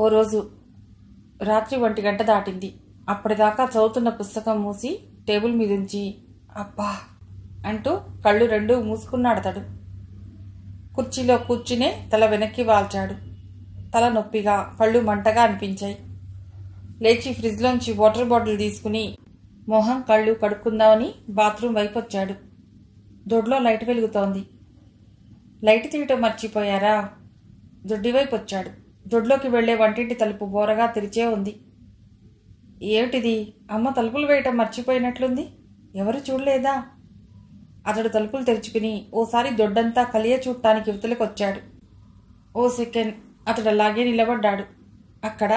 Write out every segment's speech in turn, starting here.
ఓ రోజు రాత్రి 1 గంట దాటింది. అప్పటిదాకా చదువుతున్న పుస్తకం మూసి టేబుల్ మీదుంచి అబ్బా అంటూ కళ్ళు రెండూ మూసుకున్నాడతడు. కుర్చీలో కూర్చునే తల వెనక్కి వాల్చాడు. తల నొప్పిగా, కళ్ళు మంటగా అనిపించాయి. లేచి ఫ్రిడ్జ్లోంచి వాటర్ బాటిల్ తీసుకుని మొహం కళ్ళు కడుక్కుందామని బాత్రూం వైపు వచ్చాడు. దొడ్లో లైట్ వెలుగుతోంది. లైట్ తీయటం మర్చిపోయారా? దొడ్డివైపు వచ్చాడు. దొడ్లోకి వెళ్లే వంటింటి తలుపు బోరగా తెరిచే ఉంది. ఏమిటిది? అమ్మ తలుపులు వేయటం మర్చిపోయినట్లుంది. ఎవరు చూడలేదా? అతడు తలుపులు తెరుచుకుని ఓసారి దొడ్డంతా కలియ చూడటానికి యువతలకొచ్చాడు. ఓ సెకండ్ అతడు అలాగే నిలబడ్డాడు. అక్కడ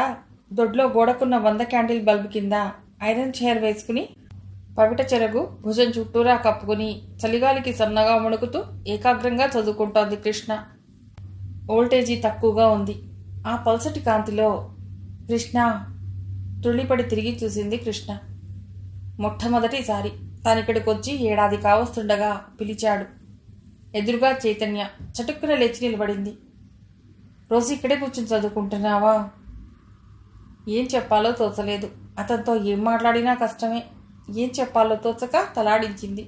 దొడ్లో గోడకున్న 100 క్యాండిల్ బల్బు కింద ఐరన్ చైర్ వేసుకుని పవిట చెరగు భుజం చుట్టూరా కప్పుకుని చలిగాలికి సన్నగా ముణుకుతూ ఏకాగ్రంగా చదువుకుంటోంది కృష్ణ. వోల్టేజీ తక్కువగా ఉంది. ఆ పల్సటి కాంతిలో కృష్ణ తుళ్ళిపడి తిరిగి చూసింది కృష్ణ. మొట్టమొదటిసారి తానిక్కడికొచ్చి 1 ఏడాది కావస్తుండగా పిలిచాడు. ఎదురుగా చైతన్య చటుక్కున లేచి నిలబడింది. రోజు ఇక్కడే కూర్చుని చదువుకుంటున్నావా? ఏం చెప్పాలో తోచలేదు. అతనితో ఏం మాట్లాడినా కష్టమే. ఏం చెప్పాలో తోచక తలాడించింది.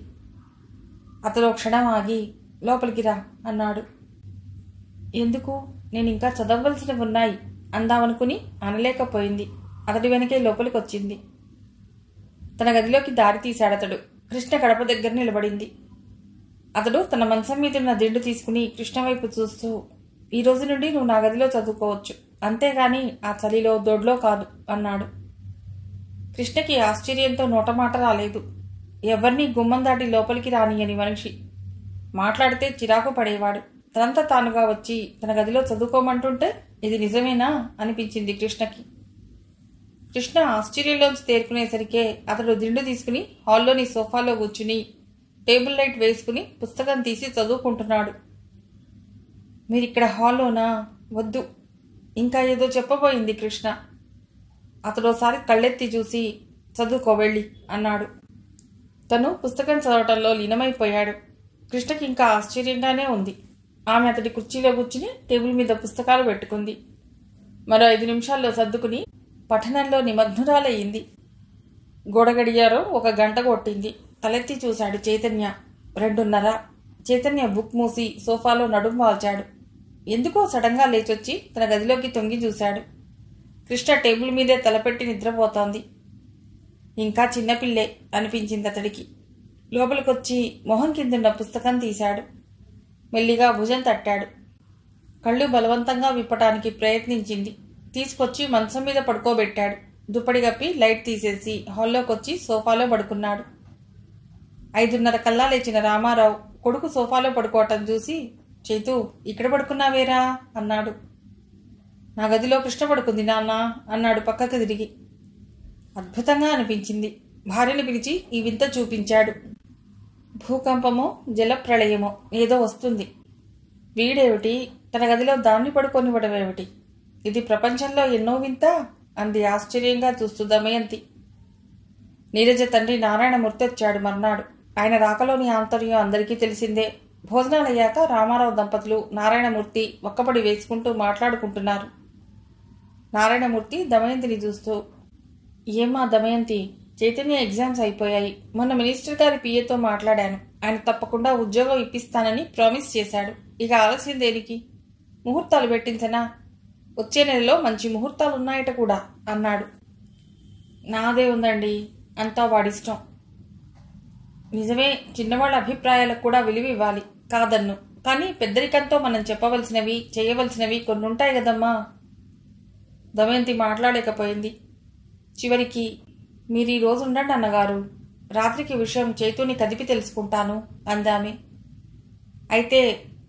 అతడు క్షణం ఆగి లోపలికి రా అన్నాడు. ఎందుకు? నేనింకా చదవవలసినవి ఉన్నాయి అందామనుకుని అనలేకపోయింది. అతడి వెనకే లోపలికి వచ్చింది. తన గదిలోకి దారి తీశాడతడు. కృష్ణ గడప దగ్గర నిలబడింది. అతడు తన మంచం మీదున్న దిండు తీసుకుని కృష్ణ వైపు చూస్తూ, ఈ రోజు నుండి నువ్వు నా గదిలో చదువుకోవచ్చు, అంతేగాని ఆ చలిలో దొడ్లో కాదు అన్నాడు. కృష్ణకి ఆశ్చర్యంతో నోటమాట రాలేదు. ఎవరినీ గుమ్మం దాటి లోపలికి రానియని మనిషి. మాట్లాడితే చిరాకు పడేవాడు. తనంతా తానుగా వచ్చి తన గదిలో చదువుకోమంటుంటే ఇది నిజమేనా అనిపించింది కృష్ణకి. కృష్ణ ఆశ్చర్యంలోంచి తేరుకునేసరికే అతడు దిండు తీసుకుని హాల్లోని సోఫాలో కూర్చుని టేబుల్ లైట్ వేసుకుని పుస్తకం తీసి చదువుకుంటున్నాడు. మీరిక్కడ హాల్లోనా? వద్దు, ఇంకా ఏదో చెప్పబోయింది కృష్ణ. అతడోసారి కళ్ళెత్తి చూసి చదువుకో వెళ్ళి అన్నాడు. తను పుస్తకం చదవటంలో లీనమైపోయాడు. కృష్ణకి ఇంకా ఆశ్చర్యంగానే ఉంది. ఆమె అతడి కుర్చీలో కూర్చుని టేబుల్ మీద పుస్తకాలు పెట్టుకుంది. మరో 5 నిమిషాల్లో సర్దుకుని పఠనంలో నిమగ్నురాలయ్యింది. గోడగడియారో 1 గంట కొట్టింది. తలెత్తి చూశాడు చైతన్య. 2:30. చైతన్య బుక్ మూసి సోఫాలో నడుం వాల్చాడు. ఎందుకో సడన్గా లేచొచ్చి తన గదిలోకి తొంగి చూశాడు. కృష్ణ టేబుల్ మీదే తలపెట్టి నిద్రపోతోంది. ఇంకా చిన్నపిల్లే అనిపించింది అతడికి. లోపలికొచ్చి మొహం కిందున్న పుస్తకం తీశాడు. మెల్లిగా భుజం తట్టాడు. కళ్ళు బలవంతంగా విప్పటానికి ప్రయత్నించింది. తీసుకొచ్చి మంచం మీద పడుకోబెట్టాడు. దుప్పటి కప్పి లైట్ తీసేసి హాల్లోకొచ్చి సోఫాలో పడుకున్నాడు. 5:30 కల్లా లేచిన రామారావు కొడుకు సోఫాలో పడుకోవటం చూసి, చైతూ ఇక్కడ పడుకున్నావేరా అన్నాడు. నా గదిలో కృష్ణ పడుకుంది నాన్న అన్నాడు పక్కకు తిరిగి. అద్భుతంగా అనిపించింది. భార్యను పిలిచి ఈ వింత చూపించాడు. భూకంపమో జలప్రళయమో ఏదో వస్తుంది. వీడేమిటి తన గదిలో దాన్ని పడుకొనివ్వడమేమిటి? ఇది ప్రపంచంలో ఎన్నో వింత అంది ఆశ్చర్యంగా చూస్తూ దమయంతి. నీరజ తండ్రి నారాయణమూర్తి వచ్చాడు మర్నాడు. ఆయన రాకలోని ఆంతర్యం అందరికీ తెలిసిందే. భోజనాలయ్యాక రామారావు దంపతులు నారాయణమూర్తి ఒక్కపడి వేసుకుంటూ మాట్లాడుకుంటున్నారు. నారాయణమూర్తి దమయంతిని చూస్తూ, ఏమ్మా దమయంతి, చైతన్య ఎగ్జామ్స్ అయిపోయాయి. మొన్న మినిస్టర్ గారి పిఏతో మాట్లాడాను. ఆయన తప్పకుండా ఉద్యోగం ఇప్పిస్తానని ప్రామిస్ చేశాడు. ఇక ఆలస్యం దేనికి? ముహూర్తాలు పెట్టించనా? వచ్చే నెలలో మంచి ముహూర్తాలున్నాయట కూడా అన్నాడు. నాదే ఉందండి, అంతా వాడిష్టం. నిజమే, చిన్నవాళ్ళ అభిప్రాయాలకు కూడా విలువ ఇవ్వాలి, కాదన్ను. కానీ పెద్దరికంతో మనం చెప్పవలసినవి చేయవలసినవి కొన్ని ఉంటాయి కదమ్మా. దమయంతి మాట్లాడలేకపోయింది. చివరికి, మీరు ఈ రోజు ఉండండి అన్నగారు, రాత్రికి విషయం చైతూని కదిపి తెలుసుకుంటాను అందామె. అయితే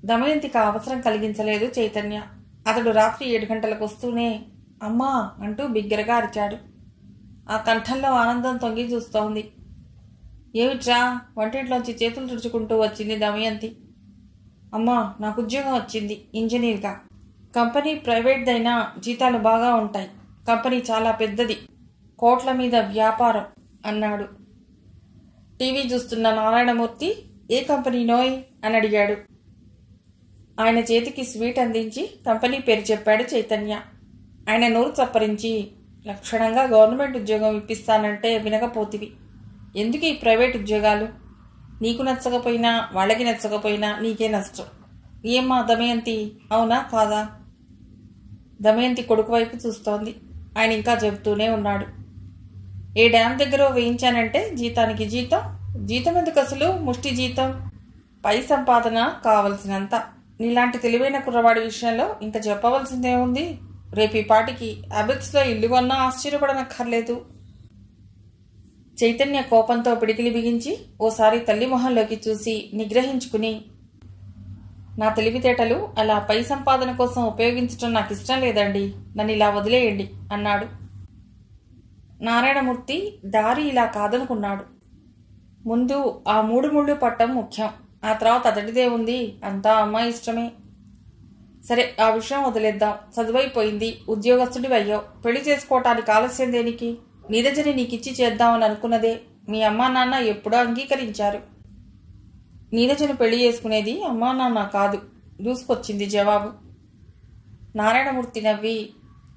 దమయంతికి అవసరం కలిగించలేదు చైతన్య. అతడు రాత్రి 7 గంటలకు వస్తూనే అమ్మా అంటూ బిగ్గరగా అరిచాడు. ఆ కంఠంలో ఆనందం తొంగి చూస్తోంది. ఏమిట్రా? వంటింట్లోంచి చేతులు తుడుచుకుంటూ వచ్చింది దమయంతి. అమ్మా, నాకు ఉద్యోగం వచ్చింది ఇంజనీర్గా. కంపెనీ ప్రైవేట్దైనా జీతాలు బాగా ఉంటాయి. కంపెనీ చాలా పెద్దది, కోట్ల మీద వ్యాపారం అన్నాడు. టీవీ చూస్తున్న నారాయణమూర్తి, ఏ కంపెనీనోయ్ అని అడిగాడు. ఆయన చేతికి స్వీట్ అందించి కంపెనీ పేరు చెప్పాడు చైతన్య. ఆయన నోరు చప్పరించి, లక్షణంగా గవర్నమెంట్ ఉద్యోగం ఇప్పిస్తానంటే వినకపోతివి. ఎందుకు ఈ ప్రైవేట్ ఉద్యోగాలు? నీకు నచ్చకపోయినా వాళ్ళకి నచ్చకపోయినా నీకే నష్టం. ఏమ్మా దమయంతి, అవునా కాదా? దమయంతి కొడుకు వైపు చూస్తోంది. ఆయన ఇంకా చెబుతూనే ఉన్నాడు. ఏ డ్యామ్ దగ్గర వేయించానంటే జీతానికి జీతం. జీతం ఎందుకు అసలు? ముష్టి జీతం, పై సంపాదన కావలసినంత. నీలాంటి తెలివైన కుర్రవాడి విషయంలో ఇంకా చెప్పవలసిందే ఉంది. రేపు ఈ పాటికి అబిట్స్లో ఇల్లు కొన్నా ఆశ్చర్యపడనక్కర్లేదు. చైతన్య కోపంతో పిడికిలి బిగించి ఓసారి తల్లి మొహంలోకి చూసి నిగ్రహించుకుని, నా తెలివితేటలు అలా పై సంపాదన కోసం ఉపయోగించడం నాకు ఇష్టం లేదండి, నన్ను ఇలా వదిలేయండి అన్నాడు. నారాయణమూర్తి దారి ఇలా కాదనుకున్నాడు. ముందు ఆ 3 ముళ్ళు పట్టం ముఖ్యం. ఆ తర్వాత అతడిదే ఉంది, అంతా అమ్మాయి ఇష్టమే. సరే, ఆ విషయం వదిలేద్దాం. చదువైపోయింది, ఉద్యోగస్తుడి అయ్యావు. పెళ్లి చేసుకోవటానికి ఆలస్యం దేనికి? నీరజని నీకిచ్చి చేద్దామని అనుకున్నదే మీ అమ్మా నాన్న ఎప్పుడో అంగీకరించారు. నీరజను పెళ్లి చేసుకునేది అమ్మా నాన్న కాదు, దూసుకొచ్చింది జవాబు. నారాయణమూర్తి నవ్వి,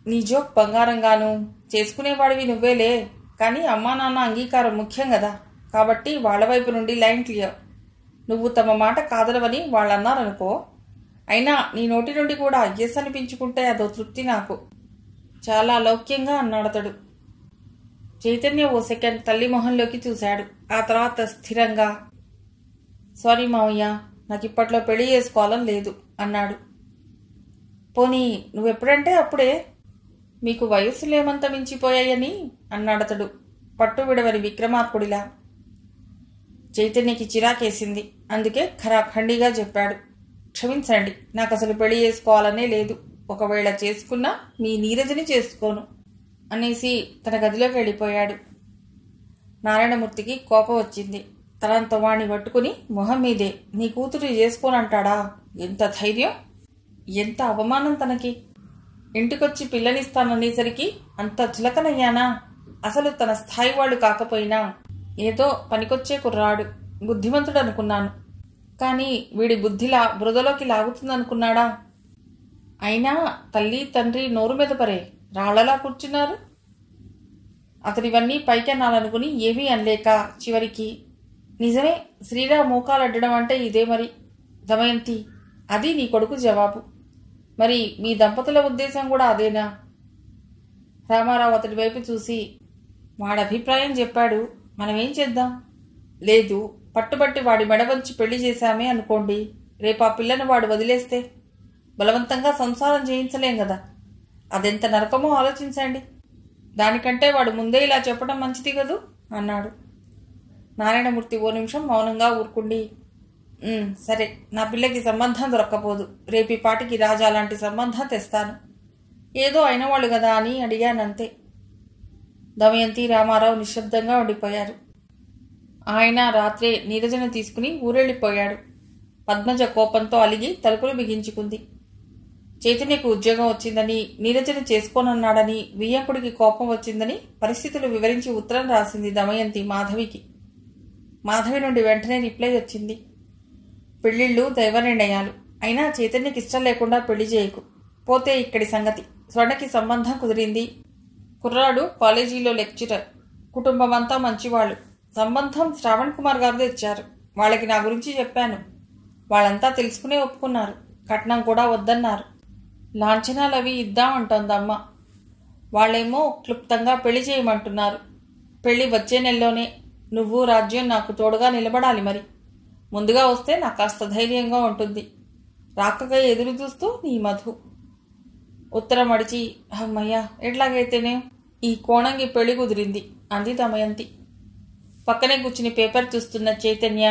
నీ జోక్ బంగారంగాను, చేసుకునేవాడివి నువ్వేలే, కానీ అమ్మా నాన్న అంగీకారం ముఖ్యం కదా, కాబట్టి వాళ్ళ వైపు నుండి లైన్ క్లియర్. నువ్వు తమ మాట కాదలవని వాళ్ళన్నారనుకో, అయినా నీ నోటి నుండి కూడా ఎస్ అనిపించుకుంటే అదో తృప్తి నాకు. చాలా లౌక్యంగా అన్నాడతడు. చైతన్య ఓ సెకండ్ తల్లి మొహంలోకి చూశాడు. ఆ తర్వాత స్థిరంగా, సారీ మావయ్య, నాకు ఇప్పట్లో పెళ్లి చేసుకోవాలని లేదు అన్నాడు. పోనీ నువ్వెప్పుడంటే అప్పుడే, మీకు వయస్సులేమంత మించిపోయాయని అన్నాడతడు పట్టు విడవని విక్రమార్కుడిలా. చైతన్యకి చిరాకేసింది. అందుకే ఖరాఖండిగా చెప్పాడు, క్షమించండి, నాకు అసలు పెళ్లి చేసుకోవాలనే లేదు. ఒకవేళ చేసుకున్నా మీ నీరజని చేసుకోను అనేసి తన గదిలోకి వెళ్ళిపోయాడు. నారాయణమూర్తికి కోపం వచ్చింది. తనంత వాణ్ణి పట్టుకుని మొహం మీదే, నీ కూతురు చేసుకోనంటాడా? ఎంత ధైర్యం, ఎంత అవమానం తనకి! ఇంటికొచ్చి పిల్లనిస్తాననేసరికి అంత చులకనయ్యానా? అసలు తన స్థాయి వాళ్ళు కాకపోయినా ఏదో పనికొచ్చే కుర్రాడు, బుద్ధిమంతుడు అనుకున్నాను. కానీ వీడి బుద్ధిలా బురదలోకి లాగుతుందనుకున్నాడా? అయినా తల్లి తండ్రి నోరు మీద పరే రాళ్లలా కూర్చున్నారు. అతడివన్నీ పైకెనాలనుకుని ఏమీ అనలేక చివరికి, నిజమే, శ్రీరామ్ మోకాలడ్డడం అంటే ఇదే మరి దమయంతి. అది నీ కొడుకు జవాబు. మరి మీ దంపతుల ఉద్దేశం కూడా అదేనా? రామారావు అతడి వైపు చూసి, వాడి అభిప్రాయం చెప్పాడు, మనమేం చేద్దాం? లేదు, పట్టుబట్టి వాడి మెడవంచి పెళ్లి చేశామే అనుకోండి, రేపు ఆ పిల్లను వాడు వదిలేస్తే బలవంతంగా సంసారం చేయించలేం కదా. అదెంత నరకమో ఆలోచించండి. దానికంటే వాడు ముందే ఇలా చెప్పడం మంచిది కదూ అన్నాడు. నారాయణమూర్తి ఓ నిమిషం మౌనంగా ఊరుకుండి, సరే, నా పిల్లకి సంబంధం దొరక్కపోదు. రేపు ఈ పాటికి రాజా లాంటి సంబంధం తెస్తాను. ఏదో అయినవాళ్ళు కదా అని అడిగానంతే. దమయంతి, రామారావు నిశ్శబ్దంగా ఉండిపోయారు. ఆయన రాత్రే నీరజను తీసుకుని ఊరెళ్ళిపోయాడు. పద్మజ కోపంతో అలిగి తలుపులు బిగించుకుంది. చైతన్యకు ఉద్యోగం వచ్చిందని, నీరజను చేసుకోనన్నాడని, వియ్యంకుడికి కోపం వచ్చిందని పరిస్థితులు వివరించి ఉత్తరం రాసింది దమయంతి మాధవికి. మాధవి నుండి వెంటనే రిప్లై వచ్చింది. పెళ్లిళ్ళు దైవ నిర్ణయాలు, అయినా చైతన్యకి ఇష్టం లేకుండా పెళ్లి చేయకు. పోతే ఇక్కడి సంగతి. స్వర్ణకి సంబంధం కుదిరింది. కుర్రాడు కాలేజీలో లెక్చరర్, కుటుంబం అంతా మంచివాళ్ళు. సంబంధం శ్రావణ్ కుమార్ గారు తెచ్చారు. వాళ్ళకి నా గురించి చెప్పాను. వాళ్ళంతా తెలుసుకునే ఒప్పుకున్నారు. కట్నం కూడా వద్దన్నారు. లాంఛనాలవి ఇద్దామంటోందమ్మ. వాళ్ళేమో క్లుప్తంగా పెళ్లి చేయమంటున్నారు. పెళ్లి వచ్చే నెలలోనే. నువ్వు రాజ్యం నాకు తోడుగా నిలబడాలి. మరి ముందుగా వస్తే నాకు కాస్త ధైర్యంగా ఉంటుంది. రాకగా ఎదురు చూస్తూ నీ మధు. ఉత్తరం అడిచి, అమ్మయ్యా, ఎట్లాగైతేనే ఈ కోణంగి పెళ్లి కుదిరింది అంది దమయంతి. పక్కనే కూర్చుని పేపర్ చూస్తున్న చైతన్య,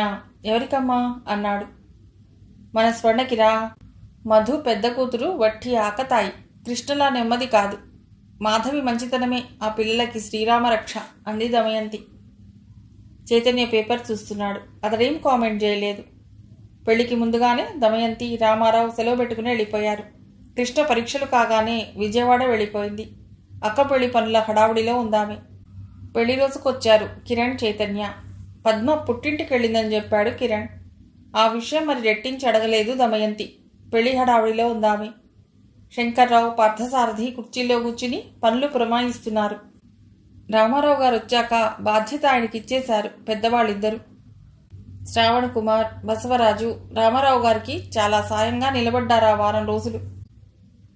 ఎవరికమ్మా అన్నాడు. మన స్వర్ణకిరా. మధు పెద్ద కూతురు వట్టి ఆకతాయి, కృష్ణలా నెమ్మది కాదు. మాధవి మంచితనమే ఆ పిల్లలకి శ్రీరామరక్ష అంది దమయంతి. చైతన్య పేపర్ చూస్తున్నాడు. అతడేం కామెంట్ చేయలేదు. పెళ్లికి ముందుగానే దమయంతి, రామారావు సెలవు పెట్టుకుని వెళ్ళిపోయారు. కృష్ణ పరీక్షలు కాగానే విజయవాడ వెళ్ళిపోయింది. అక్క పెళ్లి పనుల హడావుడిలో ఉందామె. పెళ్లి రోజుకొచ్చారు కిరణ్, చైతన్య. పద్మ పుట్టింటికి వెళ్ళిందని చెప్పాడు కిరణ్. ఆ విషయం మరి రెట్టించి అడగలేదు దమయంతి. పెళ్లి హడావుడిలో ఉందామె. శంకర్రావు, పార్థసారథి కుర్చీలో కూర్చుని పనులు పురమాయిస్తున్నారు. రామారావు గారు వచ్చాక బాధ్యత ఆయనకిచ్చేశారు పెద్దవాళ్ళిద్దరూ. శ్రావణ్ కుమార్, బసవరాజు రామారావు గారికి చాలా సాయంగా నిలబడ్డారా వారం రోజులు.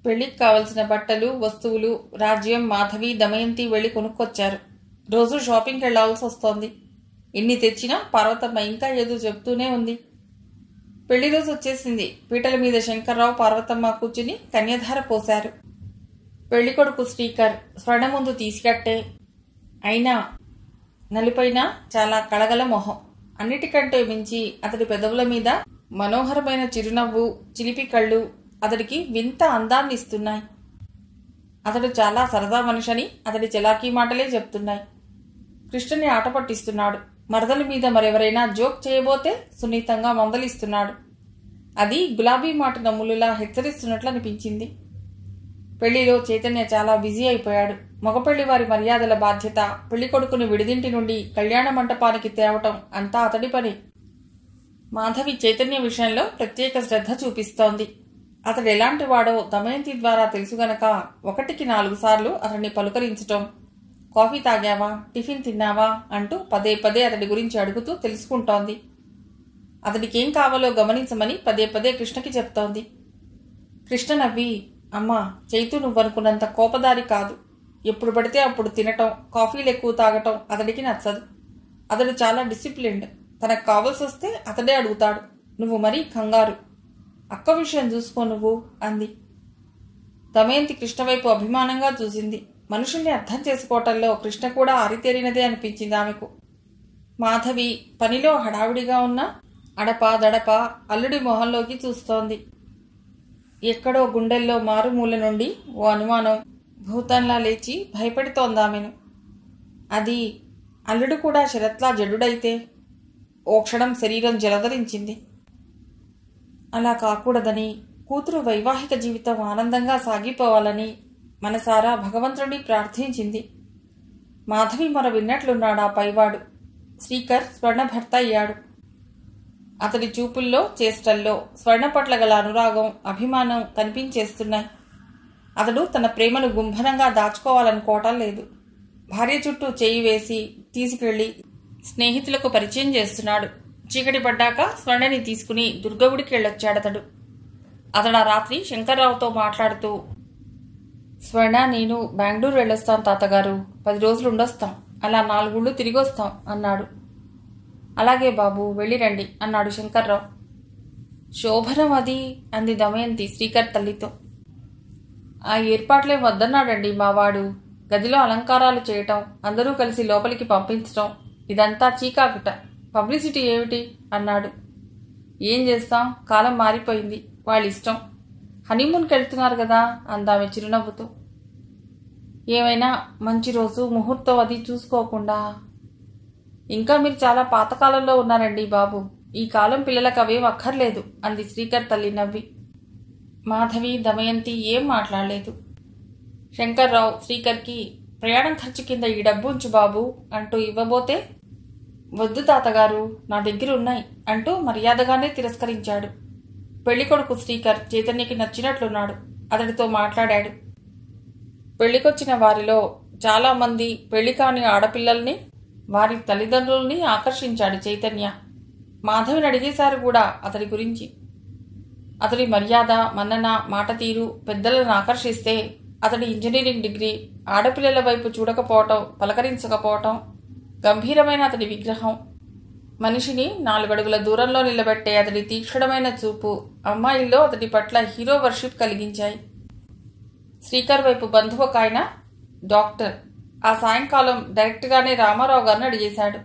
పెళ్లికి కావలసిన బట్టలు, వస్తువులు రాజ్యం, మాధవి, దమయంతి వెళ్లి కొనుక్కొచ్చారు. రోజు షాపింగ్కి వెళ్లాల్సి వస్తోంది. ఎన్ని తెచ్చినా పార్వతమ్మ ఇంకా ఏదో చెప్తూనే ఉంది. పెళ్లి రోజు వచ్చేసింది. పీటల మీద శంకర్రావు, పార్వతమ్మ కూర్చుని కన్యధార పోశారు. పెళ్లికొడుకు శ్రీకర్ స్వర్ణ ముందు తీసుకట్టే, అయినా నలుపైన చాలా కళగల మొహం. అన్నిటికంటే మించి అతడి పెదవుల మీద మనోహరమైన చిరునవ్వు, చిలిపి కళ్ళు అతడికి వింత అందాన్ని ఇస్తున్నాయి. అతడు చాలా సరదా మనిషని అతడి చలాకీ మాటలే చెప్తున్నాయి. కృష్ణని ఆట పట్టిస్తున్నాడు. మరదల మీద మరెవరైనా జోక్ చేయబోతే సున్నితంగా మందలిస్తున్నాడు. అది గులాబీ మాట నమ్ములులా హెచ్చరిస్తున్నట్లు అనిపించింది. పెళ్లిలో చైతన్య చాలా బిజీ అయిపోయాడు. మగపెళ్లి వారి మర్యాదల బాధ్యత, పెళ్లి కొడుకుని విడిదింటి నుండి కళ్యాణ మంటపానికి తేవటం అంతా అతడి పని. మాధవి చైతన్య విషయంలో ప్రత్యేక శ్రద్ధ చూపిస్తోంది. అతడు ఎలాంటి వాడో దమయంతి ద్వారా తెలుసు గనక 1కి 4 సార్లు అతన్ని పలుకరించటం, కాఫీ తాగావా, టిఫిన్ తిన్నావా అంటూ పదే పదే అతడి గురించి అడుగుతూ తెలుసుకుంటోంది. అతడికేం కావాలో గమనించమని పదే పదే కృష్ణకి చెప్తోంది. కృష్ణ నవ్వి, అమ్మా, చైతు నువ్వనుకున్నంత కోపదారి కాదు. ఎప్పుడు పడితే అప్పుడు తినటం, కాఫీలు ఎక్కువ తాగటం అతడికి నచ్చదు. అతడు చాలా డిసిప్లిన్డ్. తనకు కావాల్సి వస్తే అతడే అడుగుతాడు. నువ్వు మరీ కంగారు. అక్క విషయం చూసుకో నువ్వు అంది. దమయంతి కృష్ణ వైపు అభిమానంగా చూసింది. మనుషుల్ని అర్థం చేసుకోవటంలో కృష్ణ కూడా ఆరితేరినదే అనిపించింది ఆమెకు. మాధవి పనిలో హడావిడిగా ఉన్న అడపా దడపా అల్లుడి మొహంలోకి చూస్తోంది. ఎక్కడో గుండెల్లో మారుమూల నుండి ఓ అనుమానం భూతంలా లేచి భయపెడుతోందామెను. అది అల్లుడు కూడా శరత్లా జడుడైతే? ఓ క్షణం శరీరం జలధరించింది. అలా కాకూడదని, కూతురు వైవాహిక జీవితం ఆనందంగా సాగిపోవాలని మనసారా భగవంతుడిని ప్రార్థించింది. మాధవి మొర విన్నట్లున్నాడా పైవాడు. శ్రీకర్ స్వర్ణ భర్త అయ్యాడు. అతడి చూపుల్లో, చేష్టల్లో స్వర్ణ పట్ల గల అనురాగం, అభిమానం కనిపించేస్తున్నాయి. అతడు తన ప్రేమను గుంభనంగా దాచుకోవాలనుకోవటం లేదు. భార్య చుట్టూ చేయి వేసి తీసుకెళ్లి స్నేహితులకు పరిచయం చేస్తున్నాడు. చీకటి పడ్డాక స్వర్ణని తీసుకుని దుర్గగుడికి వెళ్ళొచ్చాడతడు. అతడు ఆ రాత్రి శంకర్రావుతో మాట్లాడుతూ, స్వర్ణ, నేను బెంగళూరు వెళ్ళొస్తాం తాతగారు. 10 రోజులు ఉండొస్తాం. అలా 4 ఊళ్ళు తిరిగొస్తాం అన్నాడు. అలాగే బాబు, వెళ్ళిరండి అన్నాడు శంకర్రావు. శోభనం అది అంది దమయంతి శ్రీకర్ తల్లితో. ఆ ఏర్పాట్లే వద్దన్నాడండి మావాడు. గదిలో అలంకారాలు చేయటం, అందరూ కలిసి లోపలికి పంపించటం, ఇదంతా చీకాకుట. పబ్లిసిటీ ఏమిటి అన్నాడు. ఏం చేస్తాం, కాలం మారిపోయింది. వాళ్ళిష్టం. హనీమూన్కి వెళ్తున్నారు కదా అందామె చిరునవ్వుతో. ఏమైనా మంచి రోజు, ముహూర్తం అది చూసుకోకుండా. ఇంకా మీరు చాలా పాతకాలంలో ఉన్నారండి బాబు. ఈ కాలం పిల్లలకు అవేం అక్కర్లేదు అంది శ్రీకర్ తల్లి నవ్వి. మాధవి, దమయంతి ఏం మాట్లాడలేదు. శంకర్రావు శ్రీకర్కి ప్రయాణం ఖర్చు కింద ఈ డబ్బు ఉంచు బాబు అంటూ ఇవ్వబోతే, వద్దు తాతగారు, నా దగ్గర ఉన్నాయి అంటూ మర్యాదగానే తిరస్కరించాడు. పెళ్లికొడుకు శ్రీకర్ చైతన్యకి నచ్చినట్లున్నాడు. అతడితో మాట్లాడాడు. పెళ్లికొచ్చిన వారిలో చాలా మంది పెళ్లి కాని ఆడపిల్లల్ని, వారి తల్లిదండ్రుల్ని ఆకర్షించాడు చైతన్య. మాధవిని అడిగేశారు కూడా అతడి గురించి. అతడి మర్యాద, మన్నన, మాట తీరు పెద్దలను ఆకర్షిస్తే, అతడి ఇంజనీరింగ్ డిగ్రీ, ఆడపిల్లల వైపు చూడకపోవటం, పలకరించకపోవటం, గంభీరమైన అతడి విగ్రహం, మనిషిని 4 అడుగుల దూరంలో నిలబెట్టే అతడి తీక్షణమైన చూపు అమ్మాయిల్లో అతడి పట్ల హీరో వర్షిప్ కలిగించాయి. శ్రీకర్ వైపు బంధువు ఒక ఆయన డాక్టర్. ఆ సాయంకాలం డైరెక్ట్గానే రామారావు గారిని అడిగేశాడు.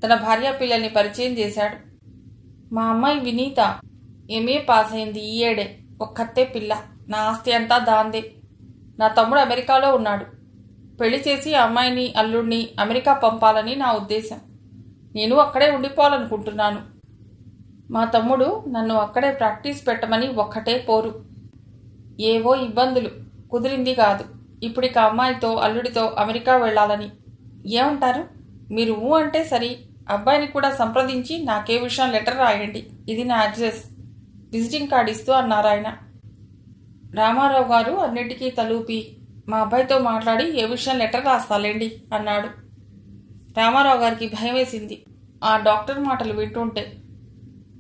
తన భార్యా పిల్లల్ని పరిచయం చేశాడు. మా అమ్మాయి వినీత ఎంఏ పాస్ అయింది ఈ ఏడే. ఒక్కతే పిల్ల. నా ఆస్తి అంతా దాందే. నా తమ్ముడు అమెరికాలో ఉన్నాడు. పెళ్లి చేసి అమ్మాయిని, అల్లుడిని అమెరికా పంపాలని నా ఉద్దేశం. నేను అక్కడే ఉండిపోవాలనుకుంటున్నాను. మా తమ్ముడు నన్ను అక్కడే ప్రాక్టీస్ పెట్టమని ఒక్కటే పోరు. ఏవో ఇబ్బందులు, కుదిరింది కాదు. ఇప్పుడిక అమ్మాయితో, అల్లుడితో అమెరికా వెళ్లాలని. ఏమంటారు? మీరు ఊ అంటే సరి. అబ్బాయిని కూడా సంప్రదించి నాకే విషయం లెటర్ రాయండి. ఇది నా అడ్రస్. విజిటింగ్ కార్డు ఇస్తూ అన్నారు ఆయన. రామారావు గారు అన్నిటికీ తలూపి మా అబ్బాయితో మాట్లాడి ఏ విషయం లెటర్ రాస్తాలేండి అన్నాడు. రామారావు గారికి భయం వేసింది ఆ డాక్టర్ మాటలు వింటుంటే.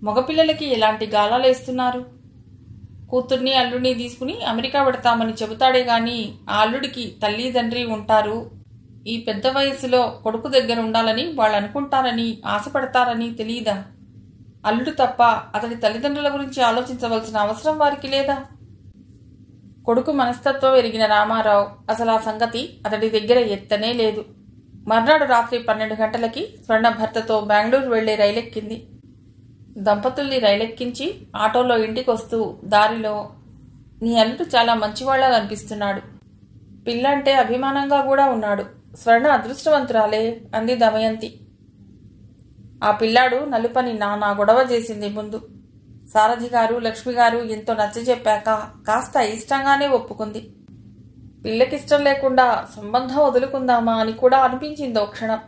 మగపిల్లలకి ఎలాంటి గాలాలేస్తున్నారు? కూతుర్ని అల్లుడిని తీసుకుని అమెరికా పెడతామని చెబుతాడే గాని ఆ అల్లుడికి తల్లి తండ్రి ఉంటారు. ఈ పెద్ద వయసులో కొడుకు దగ్గర ఉండాలని వాళ్ళు అనుకుంటారని ఆశపడతారని తెలియదా? అల్లుడు తప్ప అతడి తల్లిదండ్రుల గురించి ఆలోచించవలసిన అవసరం వారికి లేదా? కొడుకు మనస్తత్వం ఎరిగిన రామారావు అసలు ఆ సంగతి అతడి దగ్గర ఎత్తనే లేదు. మర్నాడు రాత్రి 12 గంటలకి స్వర్ణ భర్తతో బెంగళూరు వెళ్లే రైలెక్కింది. దంపతుల్ని రైలెక్కించి ఆటోలో ఇంటికొస్తూ దారిలో, నీ అల్లుడు చాలా మంచివాళ్లా అనిపిస్తున్నాడు, పిల్లంటే అభిమానంగా కూడా ఉన్నాడు, స్వర్ణ అదృష్టవంతురాలే అంది దమయంతి. ఆ పిల్లాడు నలుపని నానా గొడవ చేసింది ముందు. సారథి గారు లక్ష్మి గారు ఎంతో నచ్చజెప్పాక కాస్త ఇష్టంగానే ఒప్పుకుంది. పిల్లకిష్టం లేకుండా సంబంధం వదులుకుందామా అని కూడా అనిపించిందో క్షణం.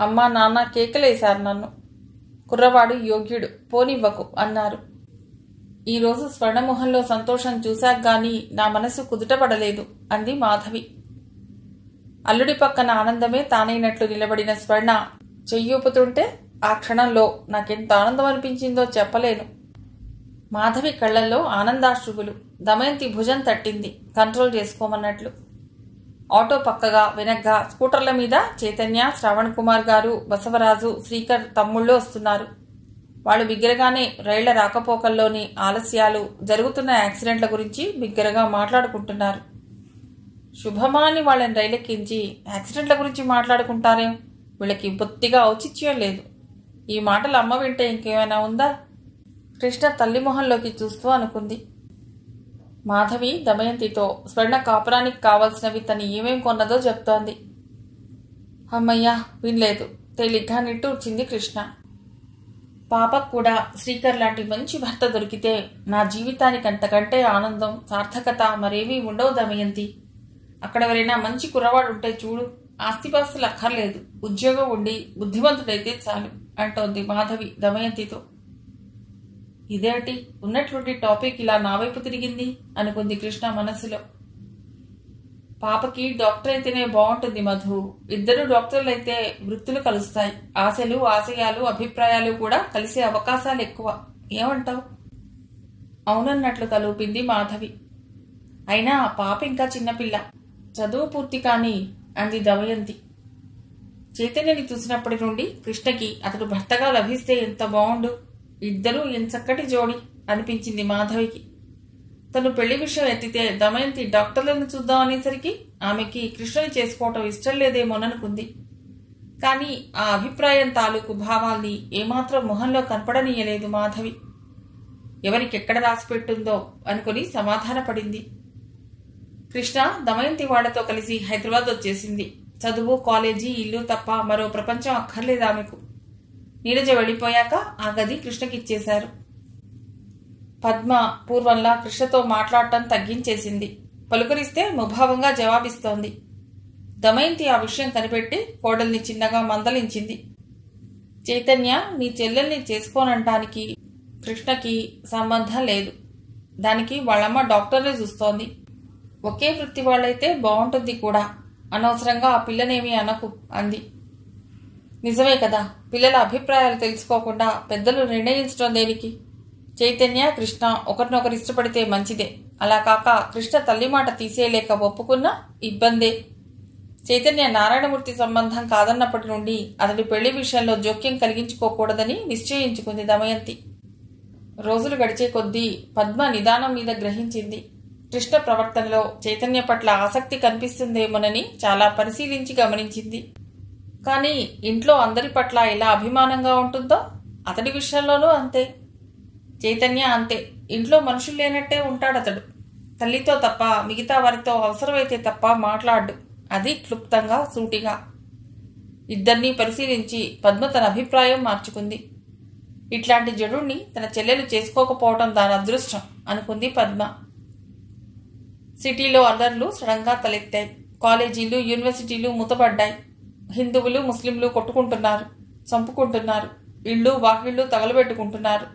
అమ్మా నాన్న కేకలేశారు నన్ను. కుర్రవాడు యోగ్యుడు, పోనివ్వకు అన్నారు. ఈరోజు స్వర్ణమోహంలో సంతోషం చూశాక గాని నా మనసు కుదుటపడలేదు అంది మాధవి. అల్లుడి పక్కన ఆనందమే తానైనట్లు నిలబడిన స్వర్ణ చెయ్యూపుతుంటే ఆ క్షణంలో నాకెంత ఆనందం అనిపించిందో చెప్పలేను. మాధవి కళ్లల్లో ఆనందాశ్రువులు. దమయంతి భుజం తట్టింది కంట్రోల్ చేసుకోమన్నట్లు. ఆటో పక్కగా వెనగ్గా స్కూటర్ల మీద చైతన్య, శ్రవణ్ కుమార్ గారు, బసవరాజు, శ్రీకర్ తమ్ముళ్ళు వస్తున్నారు. వాళ్ళు బిగ్గరగానే రైళ్ల రాకపోకల్లోని ఆలస్యాలు, జరుగుతున్న యాక్సిడెంట్ల గురించి బిగ్గరగా మాట్లాడుకుంటున్నారు. శుభమా అని వాళ్ళని రైలెక్కించి యాక్సిడెంట్ల గురించి మాట్లాడుకుంటారేం? వీళ్ళకి బొత్తిగా ఔచిత్యం లేదు. ఈ మాటలు అమ్మ వింటే ఇంకేమైనా ఉందా? కృష్ణ తల్లి మొహంలోకి చూస్తూ అనుకుంది. మాధవి దమయంతితో స్వర్ణ కాపురానికి కావాల్సినవి తను ఏమేం కొన్నదో చెప్తోంది. అమ్మయ్యా వినలేదు, తేలిగ్గా నిట్టూర్చింది కృష్ణ. పాపకు కూడా శ్రీకర్ లాంటి మంచి భర్త దొరికితే నా జీవితానికి అంతకంటే ఆనందం, సార్థకత మరేమీ ఉండవు దమయంతి. అక్కడ ఎవరైనా మంచి కుర్రవాడు ఉంటే చూడు, ఆస్తిపాస్తులు అక్కర్లేదు, ఉద్యోగం ఉండి బుద్ధిమంతుడైతే చాలు అంటోంది మాధవి దమయంతితో. ఇదేమిటి ఉన్నట్లుండి టాపిక్ ఇలా నా వైపు తిరిగింది అనుకుంది కృష్ణ మనస్సులో. పాపకి డాక్టర్ అయితేనే బాగుంటుంది మధు. ఇద్దరు డాక్టర్లైతే వృత్తులు కలుస్తాయి, ఆశలు, ఆశయాలు, అభిప్రాయాలు కూడా కలిసే అవకాశాలు ఎక్కువ. ఏమంటావు? అవునన్నట్లు తలూపింది మాధవి. అయినా ఆ పాప ఇంకా చిన్నపిల్ల, చదువు పూర్తి కాని అంది దమయంతి. చైతన్యని చూసినప్పటి నుండి కృష్ణకి అతడు భర్తగా లభిస్తే ఎంత బాగుండు, ఇద్దరూ ఎంచక్కటి జోడి అనిపించింది మాధవికి. తను పెళ్లి విషయం ఎత్తితే దమయంతి డాక్టర్లను చూద్దాం అనేసరికి ఆమెకి కృష్ణని చేసుకోవటం ఇష్టం లేదేమోననుకుంది. కానీ ఆ అభిప్రాయం తాలూకు భావాల్ని ఏమాత్రం మొహంలో కనపడనీయలేదు మాధవి. ఎవరికెక్కడ రాసిపెట్టుందో అనుకుని సమాధానపడింది. కృష్ణ దమయంతి వాళ్లతో కలిసి హైదరాబాద్ వచ్చేసింది. చదువు, కాలేజీ, ఇల్లు తప్ప మరో ప్రపంచం అక్కర్లేదు ఆమెకు. నీరజ వెళ్ళిపోయాక ఆ గది కృష్ణకిచ్చేశారు. పద్మ పూర్వంలా కృష్ణతో మాట్లాడటం తగ్గించేసింది. పలుకరిస్తే ముభావంగా జవాబిస్తోంది. దమయంతి ఆ విషయం కనిపెట్టి కోడల్ని చిన్నగా మందలించింది. చైతన్య, నీ చెల్లెల్ని చేసుకోనంటానికి కృష్ణకి సంబంధం లేదు. దానికి వాళ్ళమ్మ డాక్టర్నే చూస్తోంది. ఒకే వృత్తి వాళ్ళైతే బాగుంటుంది కూడా. అనవసరంగా ఆ పిల్లనేమీ అనకు అంది. నిజమే కదా, పిల్లల అభిప్రాయాలు తెలుసుకోకుండా పెద్దలు నిర్ణయించడం దేనికి? చైతన్య, కృష్ణ ఒకరినొకరు ఇష్టపడితే మంచిదే. అలా కాక కృష్ణ తల్లి మాట తీసేయలేక ఒప్పుకున్నా ఇబ్బందే. చైతన్య నారాయణమూర్తి సంబంధం కాదన్నప్పటి నుండి అతడి పెళ్లి విషయంలో జోక్యం కలిగించుకోకూడదని నిశ్చయించుకుంది దమయంతి. రోజులు గడిచే కొద్దీ పద్మ నిదానం మీద గ్రహించింది. కృష్ణ ప్రవర్తనలో చైతన్య పట్ల ఆసక్తి కనిపిస్తుందేమోనని చాలా పరిశీలించి గమనించింది. కానీ ఇంట్లో అందరి పట్ల ఎలా అభిమానంగా ఉంటుందో అతడి విషయంలోనూ అంతే. చైతన్య అంతే. ఇంట్లో మనుషులు లేనట్టే ఉంటాడతడు. తల్లితో తప్ప మిగతా వారితో అవసరమైతే తప్ప మాట్లాడు. అది క్లుప్తంగా, సూటిగా. ఇద్దరినీ పరిశీలించి పద్మ తన అభిప్రాయం మార్చుకుంది. ఇట్లాంటి జడుణ్ణి తన చెల్లెలు చేసుకోకపోవటం దాని అదృష్టం అనుకుంది పద్మ. సిటీలో అల్లర్లు సడన్గా తలెత్తాయి. కాలేజీలు, యూనివర్సిటీలు మూతపడ్డాయి. హిందువులు, ముస్లింలు కొట్టుకుంటున్నారు, చంపుకుంటున్నారు, ఇళ్ళు వాకిళ్ళు తగలబెట్టుకుంటున్నారు.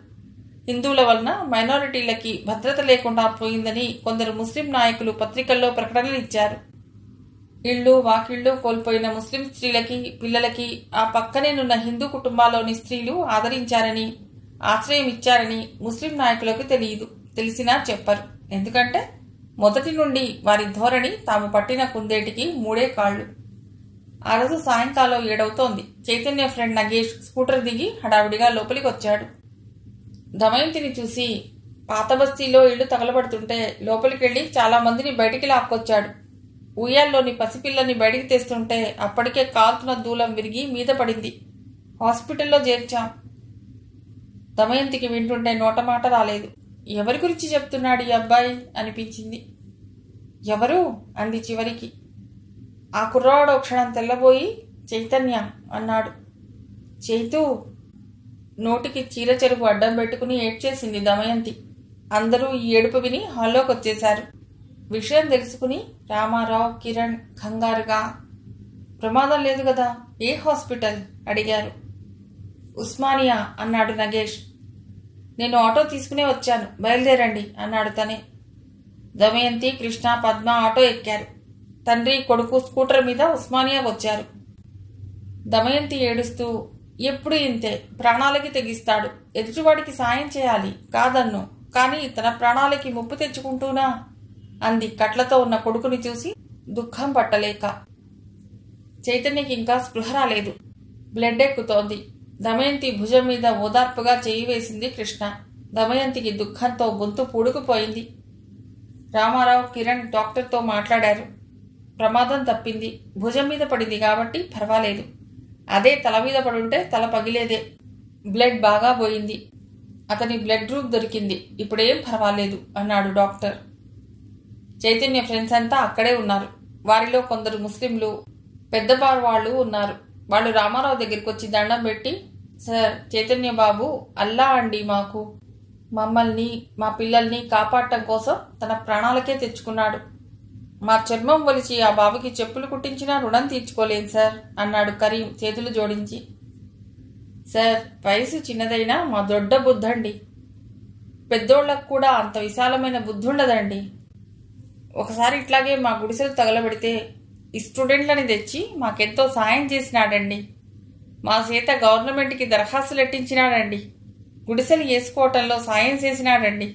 హిందువుల వలన మైనారిటీలకి భద్రత లేకుండా పోయిందని కొందరు ముస్లిం నాయకులు పత్రికల్లో ప్రకటనలు ఇచ్చారు. ఇళ్ళు వాకిళ్ళు కోల్పోయిన ముస్లిం స్త్రీలకి, పిల్లలకి ఆ పక్కనేనున్న హిందూ కుటుంబాల్లోని స్త్రీలు ఆదరించారని, ఆశ్రయం ఇచ్చారని ముస్లిం నాయకులకు తెలిసినా చెప్పరు. ఎందుకంటే మొదటి నుండి వారి ధోరణి తాము పట్టిన కుందేటికి 3 కాళ్లు. ఆ రోజు సాయంకాలం 7 అవుతోంది. చైతన్య ఫ్రెండ్ నగేష్ స్కూటర్ దిగి హడావిడిగా లోపలికి వచ్చాడు. దమయంతిని చూసి పాత బస్తీలో ఇళ్లు తగలబడుతుంటే లోపలికెళ్లి చాలా మందిని బయటికి లాక్కొచ్చాడు. ఉయ్యాల్లోని పసిపిల్లని బయటికి తెస్తుంటే అప్పటికే కాల్తున్న దూలం విరిగి మీద పడింది. హాస్పిటల్లో చేర్చాం. దమయంతికి వింటుంటే నోటమాట రాలేదు. ఎవరి గురించి చెప్తున్నాడు ఈ అబ్బాయి అనిపించింది. ఎవరు అంది చివరికి. ఆ కుర్రవాడు క్షణం తెల్లబోయి చైతన్య అన్నాడు. చైతూ నోటికి చీర చెరుపు అడ్డం పెట్టుకుని ఏడ్చేసింది దమయంతి. అందరూ ఈ ఏడుపు విని హాల్లోకి వచ్చేశారు. విషయం తెలుసుకుని రామారావు, కిరణ్ కంగారుగా ప్రమాదం లేదు కదా, ఏ హాస్పిటల్ అడిగారు. ఉస్మానియా అన్నాడు నగేష్. నేను ఆటో తీసుకునే వచ్చాను, బయలుదేరండి అన్నాడు తనే. దమయంతి, కృష్ణ, పద్మ ఆటో ఎక్కారు. తండ్రి కొడుకు స్కూటర్ మీద ఉస్మానియా వచ్చారు. దమయంతి ఏడుస్తూ, ఎప్పుడు ఇంతే, ప్రాణాలకి తెగిస్తాడు, ఎదుటివాడికి సాయం చేయాలి కాదన్ను, కానీ తన ప్రాణాలకి ముప్పు తెచ్చుకుంటూనా అంది కట్లతో ఉన్న కొడుకుని చూసి దుఃఖం పట్టలేక. చైతన్యకి ఇంకా స్పృహ రాలేదు. బ్లడ్ ఎక్కుతోంది. దమయంతి భుజం మీద ఓదార్పుగా చేయి వేసింది కృష్ణ. దమయంతికి దుఃఖంతో గొంతు పూడుకుపోయింది. రామారావు, కిరణ్ డాక్టర్తో మాట్లాడారు. ప్రమాదం తప్పింది. భుజం మీద పడింది కాబట్టి పర్వాలేదు. అదే తల మీద పడుంటే తల పగిలేదే. బ్లడ్ బాగా పోయింది. అతని బ్లడ్ గ్రూప్ దొరికింది. ఇప్పుడేం పర్వాలేదు అన్నాడు డాక్టర్. చైతన్య ఫ్రెండ్స్ అంతా అక్కడే ఉన్నారు. వారిలో కొందరు ముస్లింలు, పెద్దవారు వాళ్ళు ఉన్నారు. వాళ్ళు రామారావు దగ్గరికి వచ్చి దండం పెట్టి, సార్, చైతన్య బాబు అల్లా అండి, మాకు మమ్మల్ని మా పిల్లల్ని కాపాడటం కోసం తన ప్రాణాలకే తెచ్చుకున్నాడు. మా చర్మం ఒలిచి ఆ బాబుకి చెప్పులు కుట్టించినా రుణం తీర్చుకోలేను సార్ అన్నాడు కరీం చేతులు జోడించి. సార్, వయసు చిన్నదైనా మా దొడ్డ బుద్ధండి. పెద్దోళ్లకు కూడా అంత విశాలమైన బుద్ధుండదండి. ఒకసారి ఇట్లాగే మా గుడిసెలు తగలబెడితే ఈ స్టూడెంట్లని తెచ్చి మాకెంతో సాయం చేసినాడండి. మా చేత గవర్నమెంట్కి దరఖాస్తులు ఎట్టించినాడండి. గుడిసెలు వేసుకోవటంలో సాయం చేసినాడండి.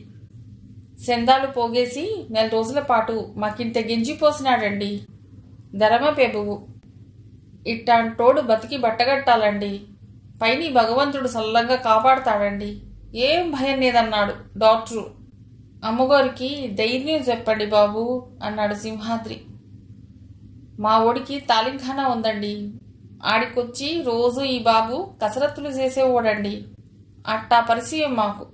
సెందాలు పోగేసి 4 రోజుల పాటు మాకింత గింజిపోసినాడండి. ధరమ పెబువు ఇట్టాంటోడు బతికి బట్టగట్టాలండి. పైని భగవంతుడు సల్లంగా కాపాడుతాడండి. ఏం భయం లేదన్నాడు డాక్టరు. అమ్మగారికి ధైర్యం చెప్పండి బాబు అన్నాడు సింహాద్రి. మా ఓడికి తాలింఖానా ఉందండి. ఆడికొచ్చి రోజు ఈ బాబు కసరత్తులు చేసేవాడండి. అట్టా పరిచయం మాకు.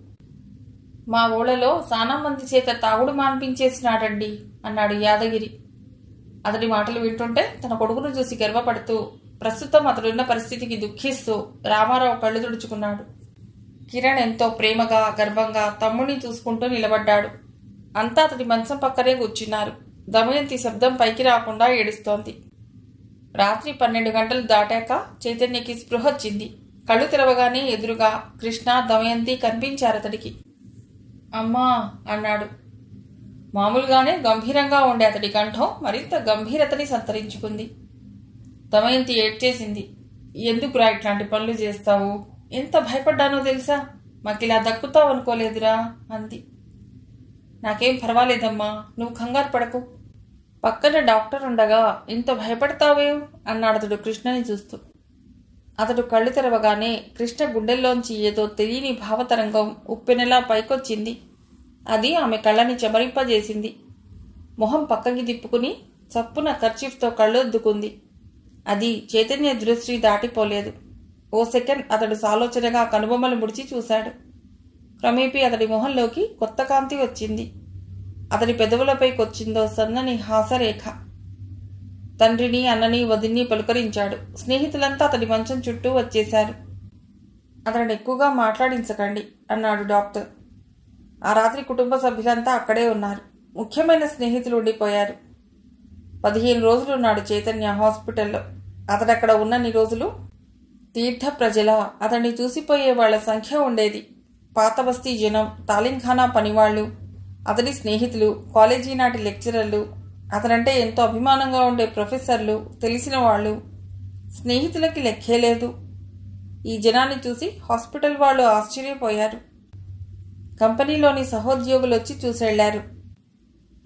మా ఊళ్ళలో చాలా మంది చేత తాగుడు మాన్పించేసినాడండి అన్నాడు యాదగిరి. అతడి మాటలు వింటుంటే తన కొడుకును చూసి గర్వపడుతూ, ప్రస్తుతం అతడున్న పరిస్థితికి దుఃఖిస్తూ రామారావు కళ్ళు తుడుచుకున్నాడు. కిరణ్ ఎంతో ప్రేమగా, గర్వంగా తమ్ముడిని చూసుకుంటూ నిలబడ్డాడు. అంతా అతడి మంచం పక్కనే కూర్చున్నారు. దమయంతి శబ్దం పైకి రాకుండా ఏడుస్తోంది. రాత్రి 12 గంటలు దాటాక చైతన్యకి స్పృహొచ్చింది. కళ్ళు తెరవగానే ఎదురుగా కృష్ణ, దమయంతి కనిపించారతడికి. అమ్మా అన్నాడు. మామూలుగానే గంభీరంగా ఉండే అతడి కంఠం మరింత గంభీరతని సంతరించుకుంది. దమయంతి ఏడ్చేసింది. ఎందుకురా ఇట్లాంటి పనులు చేస్తావు? ఎంత భయపడ్డానో తెలుసా? మాకిలా దక్కుతావు అనుకోలేదురా అంది. నాకేం పర్వాలేదమ్మా, నువ్వు కంగారు పడకు. పక్కన డాక్టర్ ఉండగా ఇంత భయపడతావేం అన్నాడతడు కృష్ణని చూస్తూ. అతడు కళ్ళు తెరవగానే కృష్ణ గుండెల్లోంచి ఏదో తెలియని భావతరంగం ఉప్పెనెలా పైకొచ్చింది. అది ఆమె కళ్ళని చెమరింపజేసింది. మొహం పక్కకి తిప్పుకుని చప్పున కర్చీఫ్తో కళ్ళొద్దుకుంది. అది చైతన్య దృష్టి దాటిపోలేదు. ఓ సెకండ్ అతడు సాలోచనగా కనుబొమ్మలు ముడిచి చూశాడు. క్రమేపీ అతడి మొహంలోకి కొత్త కాంతి వచ్చింది. అతడి పెదవులపైకొచ్చిందో సన్నని హాసరేఖ. తండ్రిని, అన్నని, వదిన్ని పలుకరించాడు. స్నేహితులంతా అతడి మంచం చుట్టూ వచ్చేశారు. అతడిని ఎక్కువగా మాట్లాడించకండి అన్నాడు డాక్టర్. ఆ రాత్రి కుటుంబ సభ్యులంతా అక్కడే ఉన్నారు. ముఖ్యమైన స్నేహితులు ఉండిపోయారు. 15 రోజులున్నాడు చైతన్య హాస్పిటల్లో. అతడక్కడ ఉన్నన్ని రోజులు తీర్థ ప్రజల అతన్ని చూసిపోయే వాళ్ల సంఖ్య ఉండేది. పాత బస్తీ జనం, తాలింఖానా పనివాళ్లు, అతడి స్నేహితులు, కాలేజీ నాటి లెక్చరర్లు, అతనంటే ఎంతో అభిమానంగా ఉండే ప్రొఫెసర్లు, తెలిసిన వాళ్ళు, స్నేహితులకి లెక్కే లేదు. ఈ జనాన్ని చూసి హాస్పిటల్ వాళ్ళు ఆశ్చర్యపోయారు. కంపెనీలోని సహోద్యోగులు వచ్చి చూసెళ్లారు.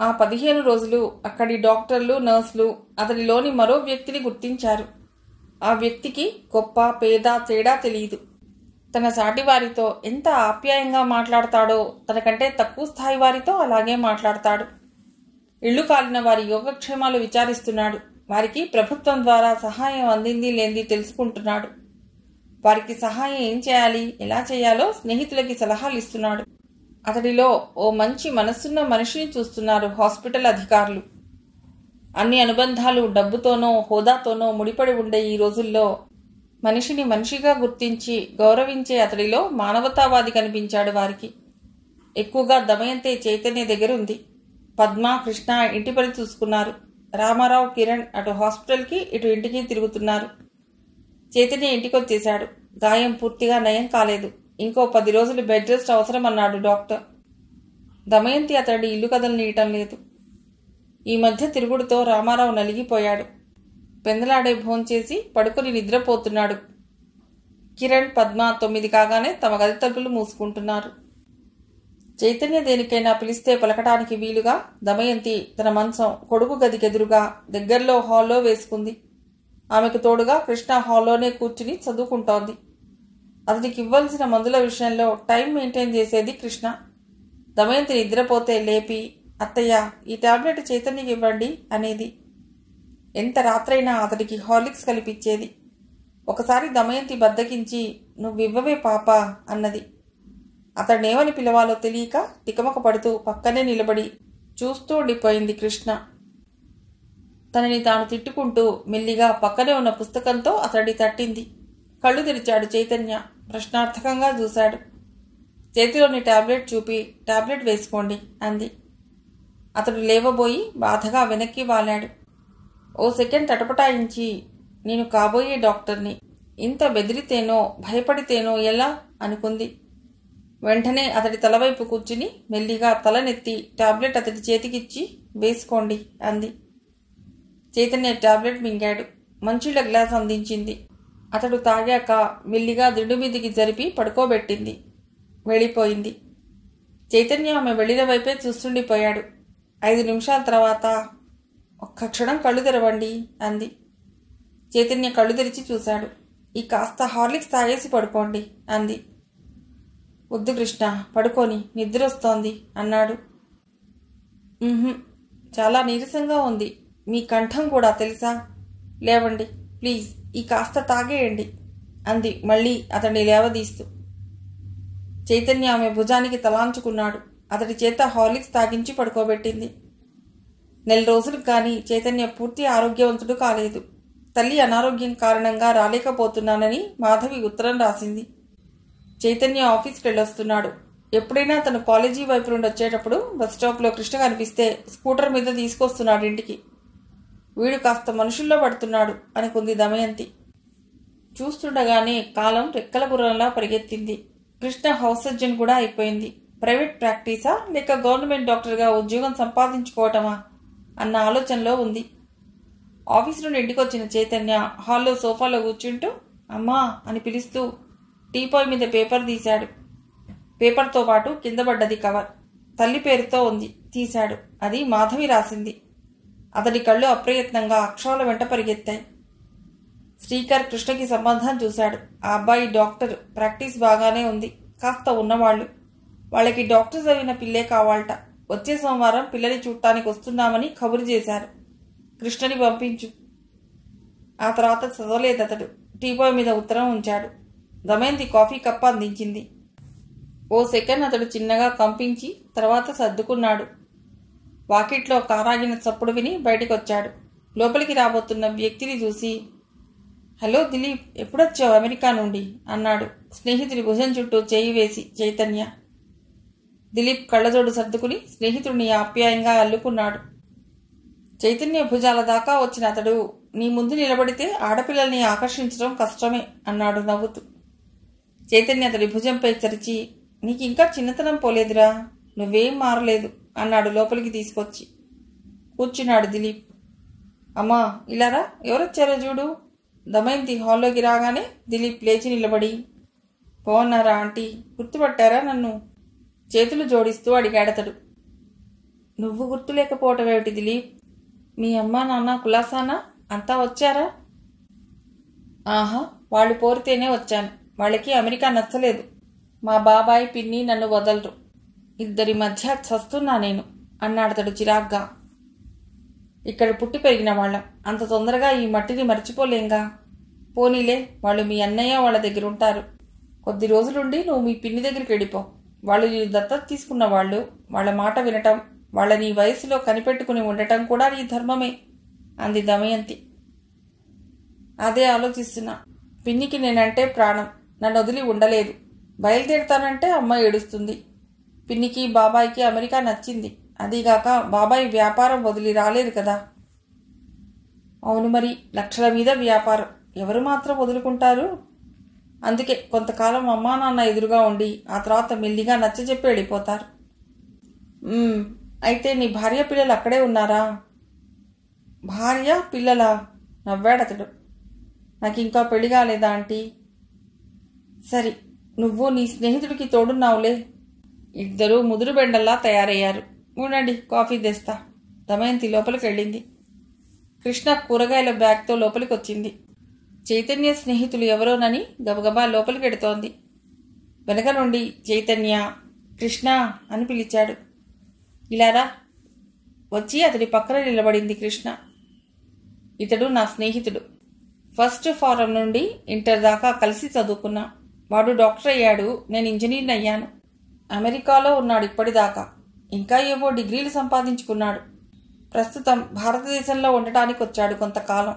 ఆ 15 రోజులు అక్కడి డాక్టర్లు, నర్సులు అతడిలోని మరో వ్యక్తిని గుర్తించారు. ఆ వ్యక్తికి గొప్ప పేద తేడా తెలియదు. తన సాటి వారితో ఎంత ఆప్యాయంగా మాట్లాడతాడో తనకంటే తక్కువ స్థాయి వారితో అలాగే మాట్లాడతాడు. ఇళ్లు కాలిన వారి యోగక్షేమాలు విచారిస్తున్నాడు. వారికి ప్రభుత్వం ద్వారా సహాయం అందింది లేనిది తెలుసుకుంటున్నాడు. వారికి సహాయం ఏం చేయాలి, ఎలా చేయాలో స్నేహితులకి సలహాలు ఇస్తున్నాడు. అతడిలో ఓ మంచి మనస్సున్న మనిషిని చూస్తున్నారు హాస్పిటల్ అధికారులు. అన్ని అనుబంధాలు డబ్బుతోనో హోదాతోనో ముడిపడి ఉండే ఈ రోజుల్లో మనిషిని మనిషిగా గుర్తించి గౌరవించే అతడిలో మానవతావాది కనిపించాడు వారికి. ఎక్కువగా దమయంతి చైతన్య దగ్గరుంది. పద్మ, కృష్ణ ఇంటి పని చూసుకున్నారు. రామారావు, కిరణ్ అటు హాస్పిటల్కి ఇటు ఇంటికి తిరుగుతున్నారు. చైతన్య ఇంటికొచ్చేశాడు. గాయం పూర్తిగా నయం కాలేదు. ఇంకో 10 రోజులు బెడ్ రెస్ట్ అవసరం అన్నాడు డాక్టర్. దమయంతి అతడి ఇల్లు కదలనీయటం లేదు. ఈ మధ్య తిరుగుడుతో రామారావు నలిగిపోయాడు. పెందలాడే భోంచేసి పడుకొని నిద్రపోతున్నాడు. కిరణ్, పద్మ 9 కాగానే తమ గది తలుపులు మూసుకుంటున్నారు. చైతన్య దేనికైనా పిలిస్తే పలకటానికి వీలుగా దమయంతి తన మంచం కొడుకు గదికెదురుగా దగ్గరలో హాల్లో వేసుకుంది. ఆమెకు తోడుగా కృష్ణ హాల్లోనే కూర్చుని చదువుకుంటోంది. అతడికి ఇవ్వాల్సిన మందుల విషయంలో టైం మెయింటైన్ చేసేది కృష్ణ. దమయంతి నిద్రపోతే లేపి, అత్తయ్య ఈ టాబ్లెట్ చైతన్యకి ఇవ్వండి అనేది. ఎంత రాత్రైనా అతడికి హార్లిక్స్ కలిపిచ్చేది. ఒకసారి దమయంతి బద్దకించి, నువ్వివ్వవే పాప అన్నది. అతడినేమని పిలవాలో తెలియక తికమక పడుతూ పక్కనే నిలబడి చూస్తూ ఉండిపోయింది కృష్ణ. తనని తాను తిట్టుకుంటూ మెల్లిగా పక్కనే ఉన్న పుస్తకంతో అతడి తట్టింది. కళ్ళు తెరిచాడు చైతన్య. ప్రశ్నార్థకంగా చూశాడు. చేతిలోని టాబ్లెట్ చూపి, టాబ్లెట్ వేసుకోండి అంది. అతడు లేవబోయి బాధగా వెనక్కి వాలాడు. ఓ సెకండ్ తటపటాయించి, నేను కాబోయే డాక్టర్ని, ఇంత బెదిరితేనో భయపడితేనో ఎలా అనుకుంది. వెంటనే అతడి తలవైపు కూర్చుని మెల్లిగా తలనెత్తి టాబ్లెట్ అతడి చేతికిచ్చి, వేసుకోండి అంది. చైతన్య టాబ్లెట్ మింగాడు. మంచిళ్ళ గ్లాస్ అందించింది. అతడు తాగాక మెల్లిగా దిండు మీదికి జరిపి పడుకోబెట్టింది. వెళ్ళిపోయింది. చైతన్య ఆమె వెళ్ళిన వైపే చూస్తుండిపోయాడు. 5 నిమిషాల తర్వాత, ఒక్క క్షణం కళ్ళు తెరవండి అంది. చైతన్య కళ్ళు తెరిచి చూశాడు. ఈ కాస్త హార్లిక్స్ తాగేసి పడుకోండి అంది. వద్దు కృష్ణ, పడుకోని, నిద్రొస్తోంది అన్నాడు. చాలా నీరసంగా ఉంది. మీ కంఠం కూడా తెలుసా? లేవండి ప్లీజ్, ఈ కాస్త తాగేయండి అంది మళ్ళీ అతన్ని లేవదీస్తూ. చైతన్య ఆమె భుజానికి తలాంచుకున్నాడు. అతడి చేత హార్లిక్స్ తాగించి పడుకోబెట్టింది. 4 రోజులకు కానీ చైతన్య పూర్తి ఆరోగ్యవంతుడు కాలేదు. తల్లి అనారోగ్యం కారణంగా రాలేకపోతున్నానని మాధవి ఉత్తరం రాసింది. చైతన్య ఆఫీస్కి వెళ్ళొస్తున్నాడు. ఎప్పుడైనా తను కాలేజీ వైపు నుండి వచ్చేటప్పుడు బస్టాప్లో కృష్ణ కనిపిస్తే స్కూటర్ మీద తీసుకొస్తున్నాడు ఇంటికి. వీడు కాస్త మనుషుల్లో పడుతున్నాడు అనుకుంది దమయంతి. చూస్తుండగానే కాలం రెక్కల గుర్రంలా పరిగెత్తింది. కృష్ణ హౌస్ సర్జన్ కూడా అయిపోయింది. ప్రైవేట్ ప్రాక్టీసా లేక గవర్నమెంట్ డాక్టర్గా ఉద్యోగం సంపాదించుకోవటమా అన్న ఆలోచనలో ఉంది. ఆఫీస్ నుండి ఇంటికొచ్చిన చైతన్య హాల్లో సోఫాలో కూర్చుంటూ అమ్మా అని పిలుస్తూ టీపాయ్ మీద పేపర్ తీశాడు. పేపర్తో పాటు కింద పడ్డది కవర్. తల్లి పేరుతో ఉంది. తీశాడు. అది మాధవి రాసింది. అతడి కళ్ళు అప్రయత్నంగా అక్షరాల వెంట పరిగెత్తాయి. శ్రీకర్ కృష్ణకి సంబంధం చూశాడు. ఆ అబ్బాయి డాక్టర్, ప్రాక్టీస్ బాగానే ఉంది. కాస్త ఉన్నవాళ్లు. వాళ్ళకి డాక్టర్ చదివిన పిల్లే కావాలట. వచ్చే సోమవారం పిల్లని చూడటానికి వస్తున్నామని కబురు చేశారు. కృష్ణని పంపించు. ఆ తర్వాత చదవలేదు అతడు. టీపాయ్ మీద ఉత్తరం ఉంచాడు. దమయంతి కాఫీ కప్ప అందించింది. ఓ సెకండ్ అతడు చిన్నగా కంపించి తర్వాత సర్దుకున్నాడు. వాకిట్లో కారాగిన చప్పుడు విని బయటికొచ్చాడు. లోపలికి రాబోతున్న వ్యక్తిని చూసి, హలో దిలీప్, ఎప్పుడొచ్చావు అమెరికా నుండి అన్నాడు స్నేహితుడి భుజం చుట్టూ చేయి వేసి చైతన్య. దిలీప్ కళ్ళజోడు సర్దుకుని స్నేహితుడిని ఆప్యాయంగా అల్లుకున్నాడు. చైతన్య భుజాల దాకా వచ్చిన అతడు, నీ ముందు నిలబడితే ఆడపిల్లల్ని ఆకర్షించడం కష్టమే అన్నాడు నవ్వుతూ. చైతన్య అతడి భుజంపై చరిచి, నీకు ఇంకా చిన్నతనం పోలేదురా, నువ్వేం మారలేదు అన్నాడు లోపలికి తీసుకొచ్చి. కూర్చున్నాడు దిలీప్. అమ్మా ఇలారా, ఎవరొచ్చారో చూడు. దమయంతి హాల్లోకి రాగానే దిలీప్ లేచి నిలబడి, బాగున్నారా ఆంటీ, గుర్తుపట్టారా నన్ను? చేతులు జోడిస్తూ అడిగాడతడు. నువ్వు గుర్తులేకపోవటం ఏమిటి దిలీప్? మీ అమ్మా నాన్న కులాసానా అంతా వచ్చారా? ఆహా, వాళ్ళు పోరితేనే వచ్చాను. వాళ్ళకి అమెరికా నచ్చలేదు. మా బాబాయ్ పిన్ని నన్ను వదలరు. ఇద్దరి మధ్య చస్తున్నా నేను అన్నాడతడు చిరాగ్గా. ఇక్కడ పుట్టి పెరిగిన వాళ్ళం, అంత తొందరగా ఈ మట్టిని మర్చిపోలేంగా. పోనీలే, వాళ్ళు మీ అన్నయ్య వాళ్ళ దగ్గర ఉంటారు. కొద్ది రోజులుండి నువ్వు మీ పిన్ని దగ్గరికి వెళ్ళిపో. వాళ్ళు నీ దత్తత తీసుకున్న వాళ్ళు, వాళ్ళ మాట వినటం, వాళ్ళని ఈ వయసులో కనిపెట్టుకుని ఉండటం కూడా నీ ధర్మమే అంది దమయంతి. అదే ఆలోచిస్తున్నా. పిన్నికి నేనంటే ప్రాణం, నన్ను వదిలి ఉండలేదు. బయలుదేరుతానంటే అమ్మ ఏడుస్తుంది. పిన్నికి బాబాయికి అమెరికా నచ్చింది. అదీగాక బాబాయ్ వ్యాపారం వదిలి రాలేదు కదా. అవును మరి, లక్షల మీద వ్యాపారం, ఎవరు మాత్రం వదులుకుంటారు? అందుకే కొంతకాలం అమ్మా నాన్న ఎదురుగా ఉండి ఆ తర్వాత మెల్లిగా నచ్చజెప్పి వెళ్ళిపోతారు. అయితే నీ భార్య పిల్లలు అక్కడే ఉన్నారా? భార్య పిల్లలా? నవ్వాడతడు. నాకు ఇంకా పెళ్లి కాలేదా ఆంటీ? సరి, నువ్వు నీ స్నేహితుడికి తోడున్నావులే. ఇద్దరూ ముదురు బెండల్లా తయారయ్యారు. ఉండండి, కాఫీ తెస్తా. దమయంతి లోపలికి వెళ్ళింది. కృష్ణ కూరగాయల బ్యాగ్తో లోపలికి వచ్చింది. చైతన్య స్నేహితులు ఎవరోనని గబగబా లోపలికి ఎడుతోంది. వెనక నుండి చైతన్య, కృష్ణ అని పిలిచాడు. ఇలారా వచ్చి అతడి పక్కన నిలబడింది కృష్ణ. ఇతడు నా స్నేహితుడు. ఫస్ట్ ఫారం నుండి ఇంటర్ దాకా కలిసి చదువుకున్నా. వాడు డాక్టర్ అయ్యాడు, నేను ఇంజనీర్ని అయ్యాను. అమెరికాలో ఉన్నాడు ఇప్పటిదాకా. ఇంకా ఏవో డిగ్రీలు సంపాదించుకున్నాడు. ప్రస్తుతం భారతదేశంలో ఉండటానికి వచ్చాడు కొంతకాలం.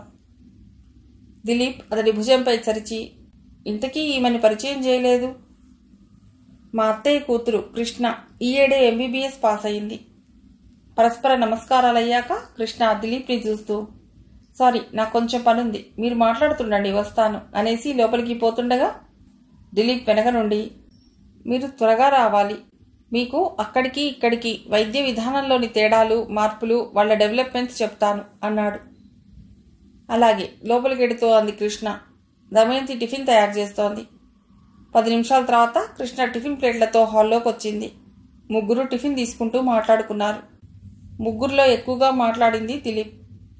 దిలీప్ అతడి భుజంపై చరిచి, ఇంతకీ ఈమెను పరిచయం చేయలేదు. మా అత్తయ్య కూతురు కృష్ణ ఈ ఏడే MBBS పాస్ అయింది. పరస్పర నమస్కారాలయ్యాక కృష్ణ దిలీప్ని చూస్తూ, సారీ, నాకు కొంచెం పనుంది, మీరు మాట్లాడుతుండండి, వస్తాను అనేసి లోపలికి పోతుండగా దిలీప్ వెనక నుండి, మీరు త్వరగా రావాలి. మీకు అక్కడికి ఇక్కడికి వైద్య విధానంలోని తేడాలు, మార్పులు, వాళ్ళ డెవలప్మెంట్స్ చెప్తాను అన్నాడు. అలాగే, లోపలికి ఎడుతూ అంది కృష్ణ. దమయంతి టిఫిన్ తయారు చేస్తోంది. 10 నిమిషాల తర్వాత కృష్ణ టిఫిన్ ప్లేట్లతో హాల్లోకి వచ్చింది. ముగ్గురు టిఫిన్ తీసుకుంటూ మాట్లాడుకున్నారు. ముగ్గురులో ఎక్కువగా మాట్లాడింది దిలీప్.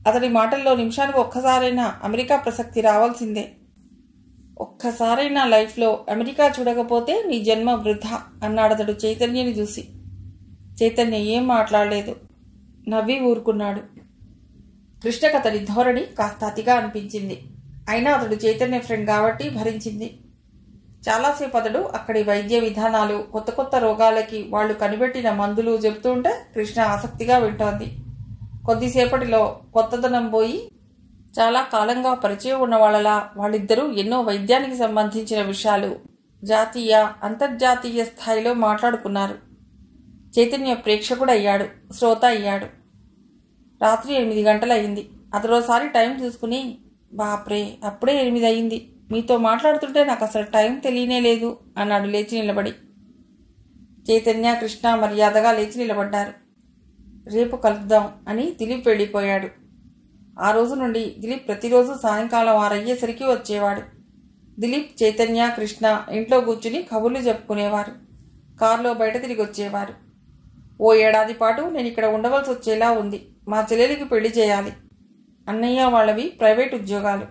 అతడి మాటల్లో నిమిషానికి ఒక్కసారైనా అమెరికా ప్రసక్తి రావాల్సిందే. ఒక్కసారైనా లైఫ్లో అమెరికా చూడకపోతే నీ జన్మ వృధా అన్నాడతడు చైతన్యని చూసి. చైతన్య ఏం మాట్లాడలేదు, నవ్వి ఊరుకున్నాడు. కృష్ణకు అతడి ధోరణి కాస్త అతిగా అనిపించింది. అయినా అతడు చైతన్య ఫ్రెండ్ కాబట్టి భరించింది. చాలాసేపు అతడు అక్కడి వైద్య విధానాలు, కొత్త కొత్త రోగాలకి వాళ్ళు కనిపెట్టిన మందులు చెబుతుంటే కృష్ణ ఆసక్తిగా వింటోంది. కొద్దిసేపటిలో కొత్తదనం పోయి చాలా కాలంగా పరిచయం ఉన్న వాళ్ళలా వాళ్ళిద్దరూ ఎన్నో వైద్యానికి సంబంధించిన విషయాలు జాతీయ, అంతర్జాతీయ స్థాయిలో మాట్లాడుకున్నారు. చైతన్య ప్రేక్షకుడు అయ్యాడు, శ్రోత అయ్యాడు. రాత్రి 8 గంటలయ్యింది. అతడోసారి టైం చూసుకుని, బాప్రే, అప్పుడే 8 అయింది. మీతో మాట్లాడుతుంటే నాకు అసలు టైం తెలియనే లేదు అన్నాడు లేచి నిలబడి. చైతన్య, కృష్ణ మర్యాదగా లేచి నిలబడ్డారు. రేపు కలుద్దాం అని దిలీప్ వెళ్ళిపోయాడు. ఆ రోజు నుండి దిలీప్ ప్రతిరోజు సాయంకాలం 6 అయ్యేసరికి వచ్చేవాడు. దిలీప్, చైతన్య, కృష్ణ ఇంట్లో కూర్చుని కబుర్లు చెప్పుకునేవారు. కారులో బయట తిరిగి వచ్చేవారు. ఓ ఏడాది పాటు నేను ఇక్కడ ఉండవలసి వచ్చేలా ఉంది. మా చెల్లెలికి పెళ్లి చేయాలి. అన్నయ్య వాళ్ళవి ప్రైవేట్ ఉద్యోగాలు.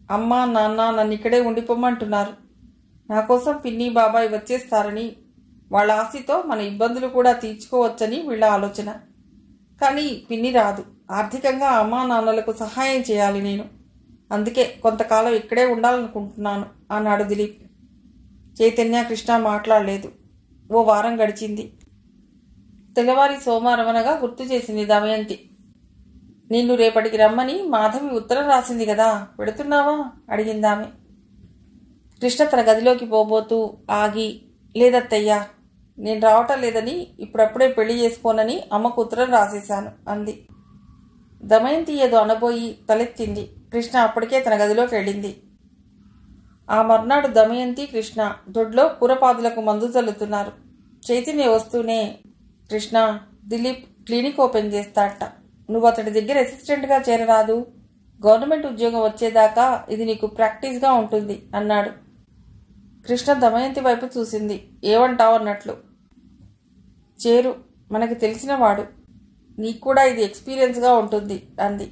అమ్మ నాన్న నన్ను ఇక్కడే ఉండిపోమ్మంటున్నారు. నా కోసం పిన్ని బాబాయ్ వచ్చేస్తారని, వాళ్ళ ఆస్తితో మన ఇబ్బందులు కూడా తీర్చుకోవచ్చని వీళ్ళ ఆలోచన. కానీ పిన్ని రాదు. ఆర్థికంగా అమ్మా నాన్నలకు సహాయం చేయాలి నేను. అందుకే కొంతకాలం ఇక్కడే ఉండాలనుకుంటున్నాను అన్నాడు దిలీప్. చైతన్య, కృష్ణ మాట్లాడలేదు. ఓ వారం గడిచింది. తెల్లవారి సోమవారం అనగా గుర్తు చేసింది దమయంతి. నిన్ను రేపటికి రమ్మని మాధవి ఉత్తరం రాసింది కదా, పెడుతున్నావా అడిగిందామె. కృష్ణ తన గదిలోకి పోబోతూ ఆగి, లేదత్తయ్యా, నేను రావటం లేదని, ఇప్పుడప్పుడే పెళ్లి చేసుకోనని అమ్మకు ఉత్తరం రాసేశాను అంది. దమయంతి ఏదో అనబోయి తలెత్తింది. కృష్ణ అప్పటికే తన గదిలోకి వెళ్ళింది. ఆ మర్నాడు దమయంతి, కృష్ణ దొడ్లో కూరపాదులకు మందు చల్లుతున్నారు. చైతన్య వస్తూనే, కృష్ణ, దిలీప్ క్లినిక్ ఓపెన్ చేస్తాడట. నువ్వు అతడి దగ్గర అసిస్టెంట్గా చేరరాదు. గవర్నమెంట్ ఉద్యోగం వచ్చేదాకా ఇది నీకు ప్రాక్టీస్గా ఉంటుంది అన్నాడు. కృష్ణ దమయంతి వైపు చూసింది. ఏమంటావు అన్నట్లు. చేరు, మనకి తెలిసినవాడు, నీకు కూడా ఇది ఎక్స్పీరియన్స్గా ఉంటుంది అంది.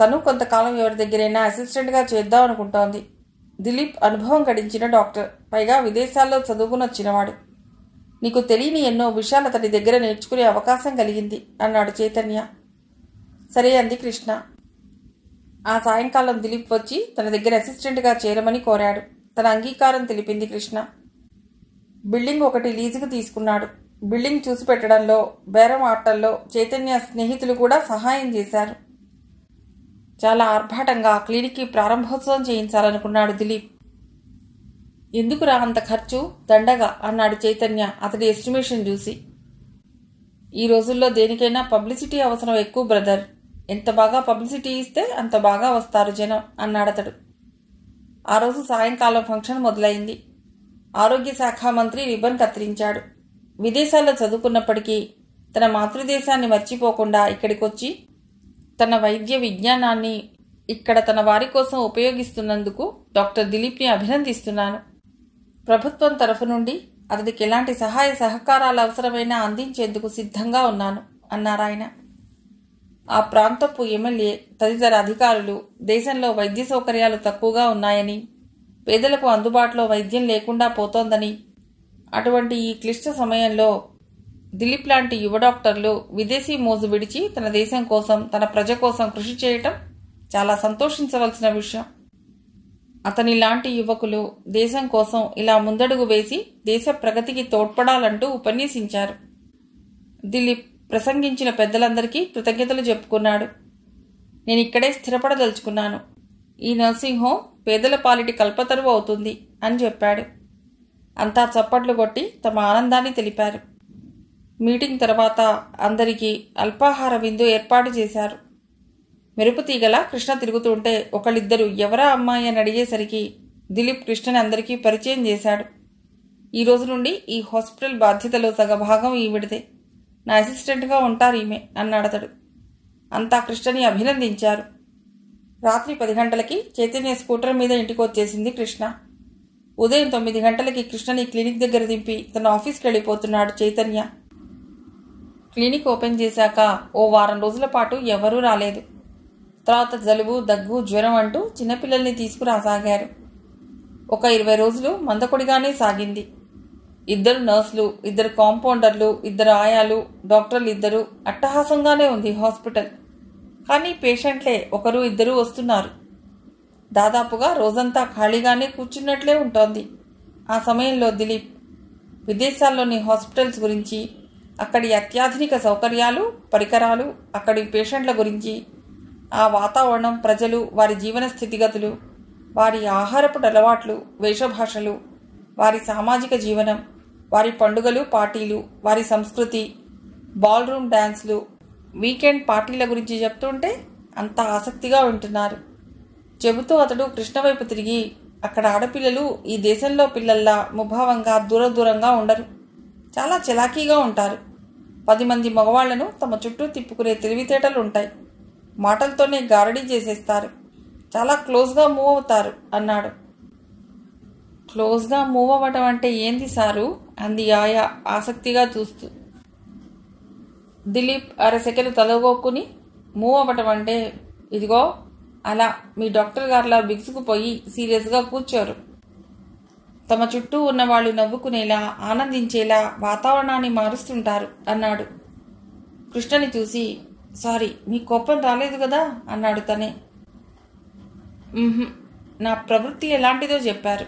తను కొంతకాలం ఎవరి దగ్గరైనా అసిస్టెంట్గా చేద్దాం అనుకుంటోంది. దిలీప్ అనుభవం గడించిన డాక్టర్, పైగా విదేశాల్లో చదువుకుని వచ్చినవాడు. నీకు తెలియని ఎన్నో విషయాలు అతడి దగ్గర నేర్చుకునే అవకాశం కలిగింది అన్నాడు చైతన్య. సరే అంది కృష్ణ. ఆ సాయంకాలం దిలీప్ వచ్చి తన దగ్గర అసిస్టెంట్గా చేరమని కోరాడు. తన అంగీకారం తెలిపింది కృష్ణ. బిల్డింగ్ ఒకటి లీజుకు తీసుకున్నాడు. బిల్డింగ్ చూసి పెట్టడంలో, బేరం ఆటల్లో చైతన్య స్నేహితులు కూడా సహాయం చేశారు. చాలా ఆర్భాటంగా క్లినిక్కి ప్రారంభోత్సవం చేయించాలనుకున్నాడు దిలీప్. ఎందుకురా అంత ఖర్చు, దండగా అన్నాడు చైతన్య అతడి ఎస్టిమేషన్ చూసి. ఈ రోజుల్లో దేనికైనా పబ్లిసిటీ అవసరం ఎక్కువ బ్రదర్. ఎంత బాగా పబ్లిసిటీ ఇస్తే అంత బాగా వస్తారు జనం అన్నాడతడు. ఆ రోజు సాయంకాలం ఫంక్షన్ మొదలైంది. ఆరోగ్య శాఖ మంత్రి రిబ్బన్ కత్తిరించాడు. విదేశాల్లో చదువుకున్నప్పటికీ తన మాతృదేశాన్ని మర్చిపోకుండా ఇక్కడికొచ్చి తన వైద్య విజ్ఞానాన్ని ఇక్కడ తన వారి కోసం ఉపయోగిస్తున్నందుకు డాక్టర్ దిలీప్ని అభినందిస్తున్నాను. ప్రభుత్వం తరఫు నుండి అతడికి ఎలాంటి సహాయ సహకారాలు అవసరమైనా అందించేందుకు సిద్ధంగా ఉన్నాను అన్నారాయన. ఆ ప్రాంతపు ఎమ్మెల్యే తదితర అధికారులు దేశంలో వైద్య సౌకర్యాలు తక్కువగా ఉన్నాయని, పేదలకు అందుబాటులో వైద్యం లేకుండా పోతోందని, అటువంటి ఈ క్లిష్ట సమయంలో దిలీప్ లాంటి యువ డాక్టర్లు విదేశీ మోజు విడిచి తన దేశం కోసం, తన ప్రజ కోసం కృషి చేయటం చాలా సంతోషించవలసిన విషయం. అతని లాంటి యువకులు దేశం కోసం ఇలా ముందడుగు వేసి దేశ ప్రగతికి తోడ్పడాలంటూ ఉపన్యసించారు. దిలీప్ ప్రసంగించిన పెద్దలందరికీ కృతజ్ఞతలు చెప్పుకున్నాడు. నేను ఇక్కడే స్థిరపడదలుచుకున్నాను. ఈ నర్సింగ్ హోం పేదల పాలిటి కల్పతరువు అవుతుంది అని చెప్పాడు. అంతా చప్పట్లు కొట్టి తమ ఆనందాన్ని తెలిపారు. మీటింగ్ తర్వాత అందరికీ అల్పాహార విందు ఏర్పాటు చేశారు. మెరుపు తీగల కృష్ణ తిరుగుతుంటే ఒకళ్ళిద్దరు ఎవరా అమ్మాయి అని అడిగేసరికి దిలీప్ కృష్ణని అందరికీ పరిచయం చేశాడు. ఈ రోజు నుండి ఈ హాస్పిటల్ బాధ్యతలో సగభాగం ఈవిడిదే. నా అసిస్టెంట్గా ఉంటారు ఈమె అన్నాడతడు. అంతా కృష్ణని అభినందించారు. రాత్రి 10 గంటలకి చైతన్య స్కూటర్ మీద ఇంటికి వచ్చేసింది కృష్ణ. ఉదయం 9 గంటలకి కృష్ణని క్లినిక్ దగ్గర దింపి తన ఆఫీస్కి వెళ్ళిపోతున్నాడు చైతన్య. క్లినిక్ ఓపెన్ చేశాక ఓ వారం రోజుల పాటు ఎవరూ రాలేదు. తర్వాత జలుబు, దగ్గు, జ్వరం అంటూ చిన్నపిల్లల్ని తీసుకురాసాగారు. ఒక 20 రోజులు మందకొడిగానే సాగింది. 2 నర్సులు, 2 కాంపౌండర్లు, 2 ఆయాలు, డాక్టర్లు 2, అట్టహాసంగానే ఉంది హాస్పిటల్. కానీ పేషెంట్లే 1-2 వస్తున్నారు. దాదాపుగా రోజంతా ఖాళీగానే కూర్చున్నట్లే ఉంటోంది. ఆ సమయంలో దిలీప్ విదేశాల్లోని హాస్పిటల్స్ గురించి, అక్కడి అత్యాధునిక సౌకర్యాలు, పరికరాలు, అక్కడి పేషెంట్ల గురించి, ఆ వాతావరణం, ప్రజలు, వారి జీవన స్థితిగతులు, వారి ఆహారపు అలవాట్లు, వేషభాషలు, వారి సామాజిక జీవనం, వారి పండుగలు, పార్టీలు, వారి సంస్కృతి, బాల్ రూమ్ డ్యాన్స్లు, వీకెండ్ పార్టీల గురించి చెప్తుంటే అంత ఆసక్తిగా వింటున్నారు. చెబుతూ అతడు కృష్ణ వైపు తిరిగి, అక్కడ ఆడపిల్లలు ఈ దేశంలో పిల్లల్లా ముభావంగా దూరంగా ఉండరు. చాలా చలాకీగా ఉంటారు. 10 మంది మగవాళ్లను తమ చుట్టూ తిప్పుకునే తెలివితేటలు ఉంటాయి. మాటలతోనే గారడీ చేసేస్తారు. చాలా క్లోజ్గా మూవ్ అవుతారు అన్నాడు. క్లోజ్గా మూవ్ అవ్వటం అంటే ఏంది సారు అంది ఆయా ఆసక్తిగా చూస్తూ. దిలీప్ అరసెకను తలగొక్కుని, మూవ్ అవ్వటం అంటే ఇదిగో అలా మీ డాక్టర్ గారిలా బిగుసుకుపోయి సీరియస్గా కూర్చోరు. తమ చుట్టూ ఉన్న వాళ్ళు నవ్వుకునేలా, ఆనందించేలా వాతావరణాన్ని మారుస్తుంటారు అన్నాడు. కృష్ణని చూసి, సారీ మీ కోపం రాలేదు కదా అన్నాడు తనే. నా ప్రవృత్తి ఎలాంటిదో చెప్పారు.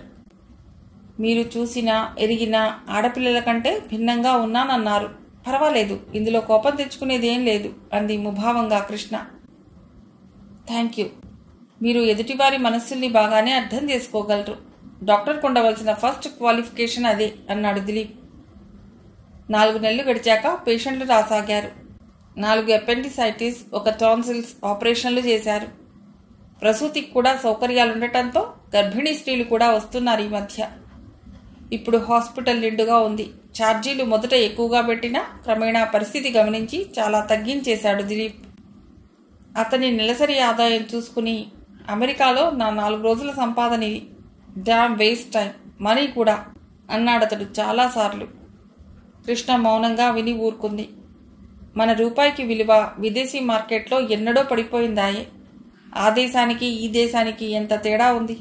మీరు చూసినా ఎరిగినా ఆడపిల్లల కంటే భిన్నంగా ఉన్నానన్నారు. పర్వాలేదు, ఇందులో కోపం తెచ్చుకునేదేం లేదు అంది ముభావంగా కృష్ణ. Thank you. మీరు ఎదుటివారి మనస్సుల్ని బాగానే అర్థం చేసుకోగలరు. డాక్టర్కు ఉండవలసిన ఫస్ట్ క్వాలిఫికేషన్ అదే అన్నాడు దిలీప్. 4 నెలలు గడిచాక పేషెంట్లు రాసాగారు. 4 అపెండిసైటిస్, 1 టాన్సిల్స్ ఆపరేషన్లు చేశారు. ప్రసూతికి కూడా సౌకర్యాలుండటంతో గర్భిణీ స్త్రీలు కూడా వస్తున్నారు ఈ మధ్య. ఇప్పుడు హాస్పిటల్ నిండుగా ఉంది. ఛార్జీలు మొదట ఎక్కువగా పెట్టినా క్రమేణా పరిస్థితి గమనించి చాలా తగ్గించేశాడు దిలీప్. అతని నెలసరి ఆదాయం చూసుకుని అమెరికాలో నా 4 రోజుల సంపాదన ఇది. డామ్ వేస్ట్ టైం మనీ కూడా అన్నాడతడు చాలాసార్లు. కృష్ణ మౌనంగా విని ఊరుకుంది. మన రూపాయికి విలువ విదేశీ మార్కెట్లో ఎన్నడో పడిపోయిందాయే. ఆ దేశానికి ఈ దేశానికి ఎంత తేడా ఉంది.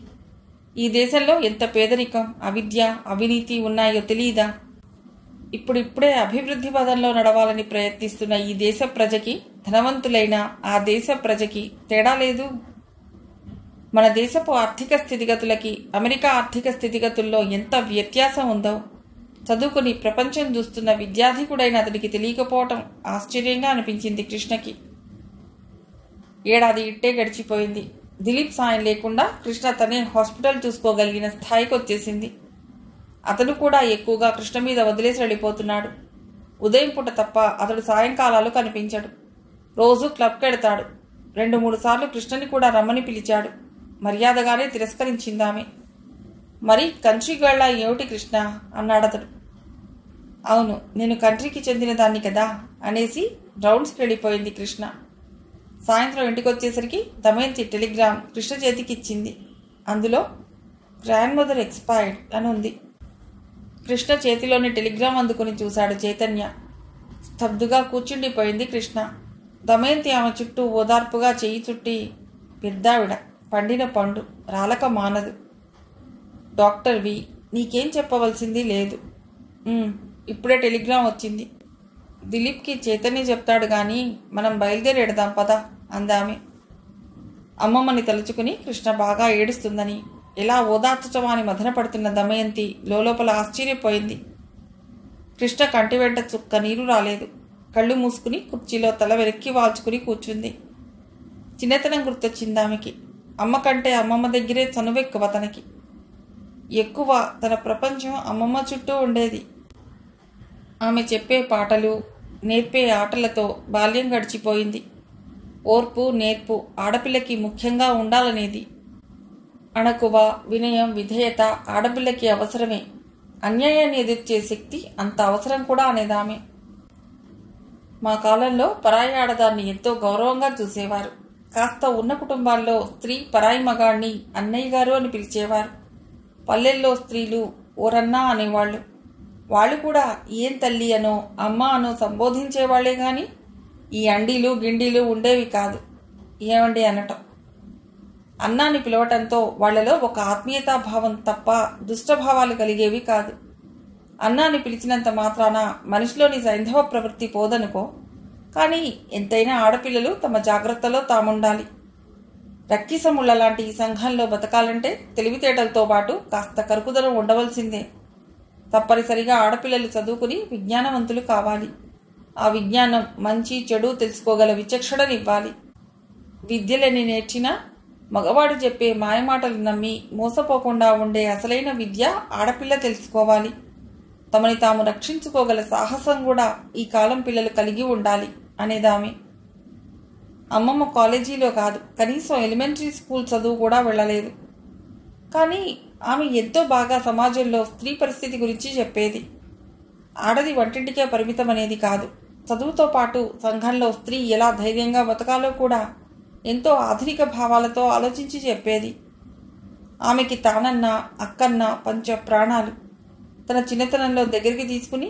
ఈ దేశంలో ఎంత పేదరికం, అవిద్య, అవినీతి ఉన్నాయో తెలియదా? ఇప్పుడిప్పుడే అభివృద్ధి పదంలో నడవాలని ప్రయత్నిస్తున్న ఈ దేశ ప్రజకి, ధనవంతులైన ఆ దేశ ప్రజకి తేడా లేదు. మన దేశపు ఆర్థిక స్థితిగతులకి అమెరికా ఆర్థిక స్థితిగతుల్లో ఎంత వ్యత్యాసం ఉందో చదువుకుని ప్రపంచం చూస్తున్న విద్యాధికుడైన అతడికి తెలియకపోవటం ఆశ్చర్యంగా అనిపించింది కృష్ణకి. ఏడాది ఇట్టే గడిచిపోయింది. దిలీప్ సాయం లేకుండా కృష్ణ తనే హాస్పిటల్ చూసుకోగలిగిన స్థాయికి వచ్చేసింది. అతను కూడా ఎక్కువగా కృష్ణ మీద వదిలేసి వెళ్ళిపోతున్నాడు. ఉదయం పూట తప్ప అతడు సాయంకాలాలు కనిపించడు. రోజు క్లబ్కి వెడతాడు. 2-3 సార్లు కృష్ణని కూడా రమ్మని పిలిచాడు. మర్యాదగానే తిరస్కరించిందామె. మరి కంట్రీ గర్ళ ఏమిటి కృష్ణ అన్నాడతడు. అవును, నేను కంట్రీకి చెందిన దాన్ని కదా అనేసి రౌండ్స్కి వెళ్ళిపోయింది కృష్ణ. సాయంత్రం ఇంటికి వచ్చేసరికి దమయంతి టెలిగ్రామ్ కృష్ణ చేతికిచ్చింది. అందులో గ్రాండ్ మదర్ ఎక్స్పైర్డ్ అని ఉంది. కృష్ణ చేతిలోని టెలిగ్రామ్ అందుకుని చూశాడు చైతన్య. స్తబ్దుగా కూర్చుండిపోయింది కృష్ణ. దమయంతి ఆమె చుట్టూ ఓదార్పుగా చెయ్యి చుట్టి, పెద్దావిడ, పండిన పండు, రాలక మానదు. డాక్టర్వి, నీకేం చెప్పవలసింది లేదు. ఇప్పుడే టెలిగ్రామ్ వచ్చింది. దిలీప్కి చైతన్య చెప్తాడు గాని మనం బయలుదేరేడదాం పదా అందామె. అమ్మమ్మని తలుచుకుని కృష్ణ బాగా ఏడుస్తుందని, ఎలా ఓదార్చటమా అని మదన పడుతున్న దమయంతి లోపల ఆశ్చర్యపోయింది. కృష్ణ కంటి వెంట చుక్క నీరు రాలేదు. కళ్ళు మూసుకుని కుర్చీలో తల వెనక్కి వాల్చుకుని కూర్చుంది. చిన్నతనం గుర్తొచ్చింది ఆమెకి. అమ్మ కంటే అమ్మమ్మ దగ్గరే చనువెక్కువ తనకి. ఎక్కువ తన ప్రపంచం అమ్మమ్మ చుట్టూ ఉండేది. ఆమె చెప్పే పాటలు, నేర్పే ఆటలతో బాల్యం గడిచిపోయింది. ఓర్పు, నేర్పు ఆడపిల్లకి ముఖ్యంగా ఉండాలనేది. అణకువ, వినయం, విధేయత ఆడపిల్లకి అవసరమే. అన్యాయాన్ని ఎదుర్చే శక్తి అంత అవసరం కూడా అనేదామె. మా కాలంలో పరాయి ఆడదాన్ని ఎంతో గౌరవంగా చూసేవారు. కాస్త ఉన్న కుటుంబాల్లో స్త్రీ పరాయి మగాణ్ణి అన్నయ్య గారు అని పిలిచేవారు. పల్లెల్లో స్త్రీలు ఓరన్నా అనేవాళ్ళు. వాళ్ళు కూడా ఏం తల్లి అనో అమ్మ అనో సంబోధించేవాళ్లే గాని ఈ అండీలు గిండీలు ఉండేవి కాదు. ఏమండి అనటం, అన్నాని పిలవటంతో వాళ్లలో ఒక ఆత్మీయతాభావం తప్ప దుష్టభావాలు కలిగేవి కాదు. అన్నాని పిలిచినంత మాత్రాన మనిషిలోని సైంధవ ప్రవృత్తి పోదనుకో. కానీ ఎంతైనా ఆడపిల్లలు తమ జాగ్రత్తలో తాముండాలి. రక్కిసముళ్ల లాంటి ఈ సంఘంలో బతకాలంటే తెలివితేటలతో పాటు కాస్త కరుకుదనం ఉండవలసిందే. తప్పనిసరిగా ఆడపిల్లలు చదువుకుని విజ్ఞానవంతులు కావాలి. ఆ విజ్ఞానం మంచి చెడు తెలుసుకోగల విచక్షణనివ్వాలి. విద్యలని నేర్చినా మగవాడు చెప్పే మాయమాటలు నమ్మి మోసపోకుండా ఉండే అసలైన విద్య ఆడపిల్ల తెలుసుకోవాలి. తమని తాము రక్షించుకోగల సాహసం కూడా ఈ కాలం పిల్లలు కలిగి ఉండాలి అనేదామె. అమ్మమ్మ కాలేజీలో కాదు, కనీసం ఎలిమెంటరీ స్కూల్ చదువు కూడా వెళ్ళలేదు. కానీ ఆమె ఎంతో బాగా సమాజంలో స్త్రీ పరిస్థితి గురించి చెప్పేది. ఆడది వంటింటికే పరిమితం అనేది కాదు. చదువుతో పాటు సంఘంలో స్త్రీ ఎలా ధైర్యంగా బతకాలో కూడా ఎంతో ఆధునిక భావాలతో ఆలోచించి చెప్పేది. ఆమెకి తానన్న అక్కన్న పంచ ప్రాణాలు. తన చిన్నతనంలో దగ్గరికి తీసుకుని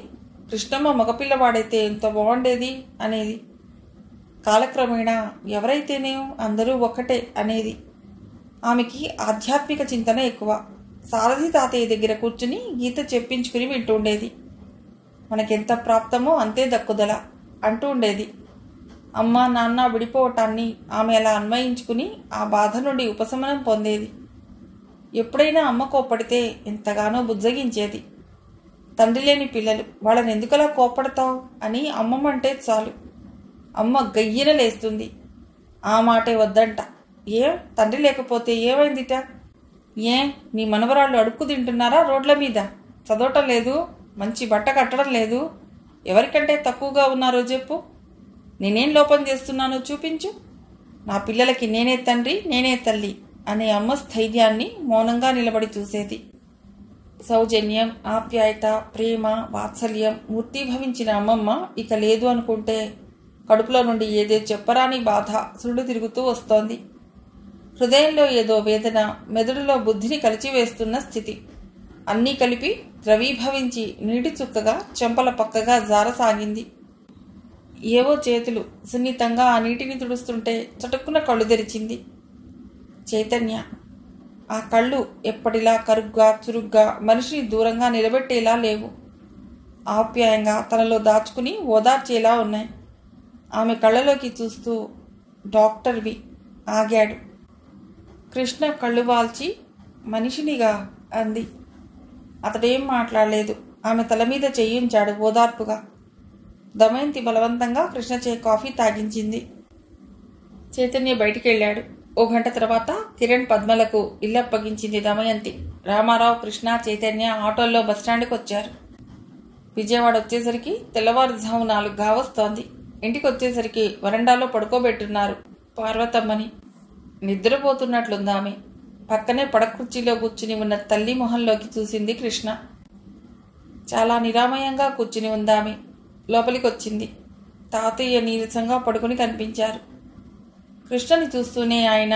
కృష్ణమ్మ మగపిల్లవాడైతే ఎంత బాగుండేది అనేది. కాలక్రమేణా ఎవరైతేనేం అందరూ ఒక్కటే అనేది. ఆమెకి ఆధ్యాత్మిక చింతన ఎక్కువ. సారథి తాతయ్య దగ్గర కూర్చుని గీత చెప్పించుకుని వింటుండేది. మనకెంత ప్రాప్తమో అంతే దక్కుదల అంటూ ఉండేది. అమ్మ నాన్న విడిపోవటాన్ని ఆమె అలా అన్వయించుకుని ఆ బాధ నుండి ఉపశమనం పొందేది. ఎప్పుడైనా అమ్మ కోప్పడితే ఎంతగానో బుజ్జగించేది. తండ్రి లేని పిల్లలు, వాళ్ళని ఎందుకలా కోప్పడతావు అని అమ్మమ్మంటే చాలు అమ్మ గయ్యన లేస్తుంది. ఆ మాటే వద్దంట. ఏం తండ్రి లేకపోతే ఏమైందిట? నీ మనవరాళ్ళు అడుక్కు తింటున్నారా రోడ్ల మీద? చదవటం లేదు, మంచి బట్ట కట్టడం లేదు. ఎవరికంటే తక్కువగా ఉన్నారో చెప్పు. నేనేం లోపం చేస్తున్నానో చూపించు. నా పిల్లలకి నేనే తండ్రి, నేనే తల్లి అనే అమ్మ స్థైర్యాన్ని మౌనంగా నిలబడి చూసేది. సౌజన్యం, ఆప్యాయత, ప్రేమ, వాత్సల్యం మూర్తీభవించిన అమ్మమ్మ ఇక లేదు అనుకుంటే కడుపులో నుండి ఏదో చెప్పరాని బాధ సుళ్ళు తిరుగుతూ వస్తోంది. హృదయంలో ఏదో వేదన, మెదడులో బుద్ధిని కలిచివేస్తున్న స్థితి. అన్నీ కలిపి ద్రవీభవించి నీటి చుక్కగా చెంపల పక్కగా జారసాగింది. ఏవో చేతులు సున్నితంగా ఆ నీటిని తుడుస్తుంటే చటుక్కున కళ్ళు తెరిచింది చైతన్య. ఆ కళ్ళు ఎప్పటిలా కరుగ్గా చురుగ్గా మనిషిని దూరంగా నిలబెట్టేలా లేవు. ఆప్యాయంగా తనలో దాచుకుని ఓదార్చేలా ఉన్నాయి. ఆమె కళ్ళలోకి చూస్తూ డాక్టర్వి ఆగాడు. కృష్ణ కళ్ళు వాల్చి మనిషినిగా అంది. అతడేం మాట్లాడలేదు. ఆమె తల మీద చెయ్యించాడు ఓదార్పుగా. దమయంతి బలవంతంగా కృష్ణచే కాఫీ తాగించింది. చైతన్య బయటికెళ్ళాడు. ఓ గంట తర్వాత కిరణ్ పద్మలకు ఇల్లప్పగించింది దమయంతి. రామారావు, కృష్ణ, చైతన్య ఆటోల్లో బస్టాండ్కి వచ్చారు. విజయవాడ వచ్చేసరికి తెల్లవారుజాము 4 కావస్తోంది. ఇంటికి వచ్చేసరికి వరండాలో పడుకోబెట్టున్నారు పార్వతమ్మని. నిద్రపోతున్నట్లుందామె. పక్కనే పడకుర్చీలో కూర్చుని ఉన్న తల్లి మొహంలోకి చూసింది కృష్ణ. చాలా నిరామయంగా కూర్చుని ఉందామె. లోపలికొచ్చింది. తాతయ్య నీరసంగా పడుకుని కనిపించారు. కృష్ణని చూస్తూనే ఆయన,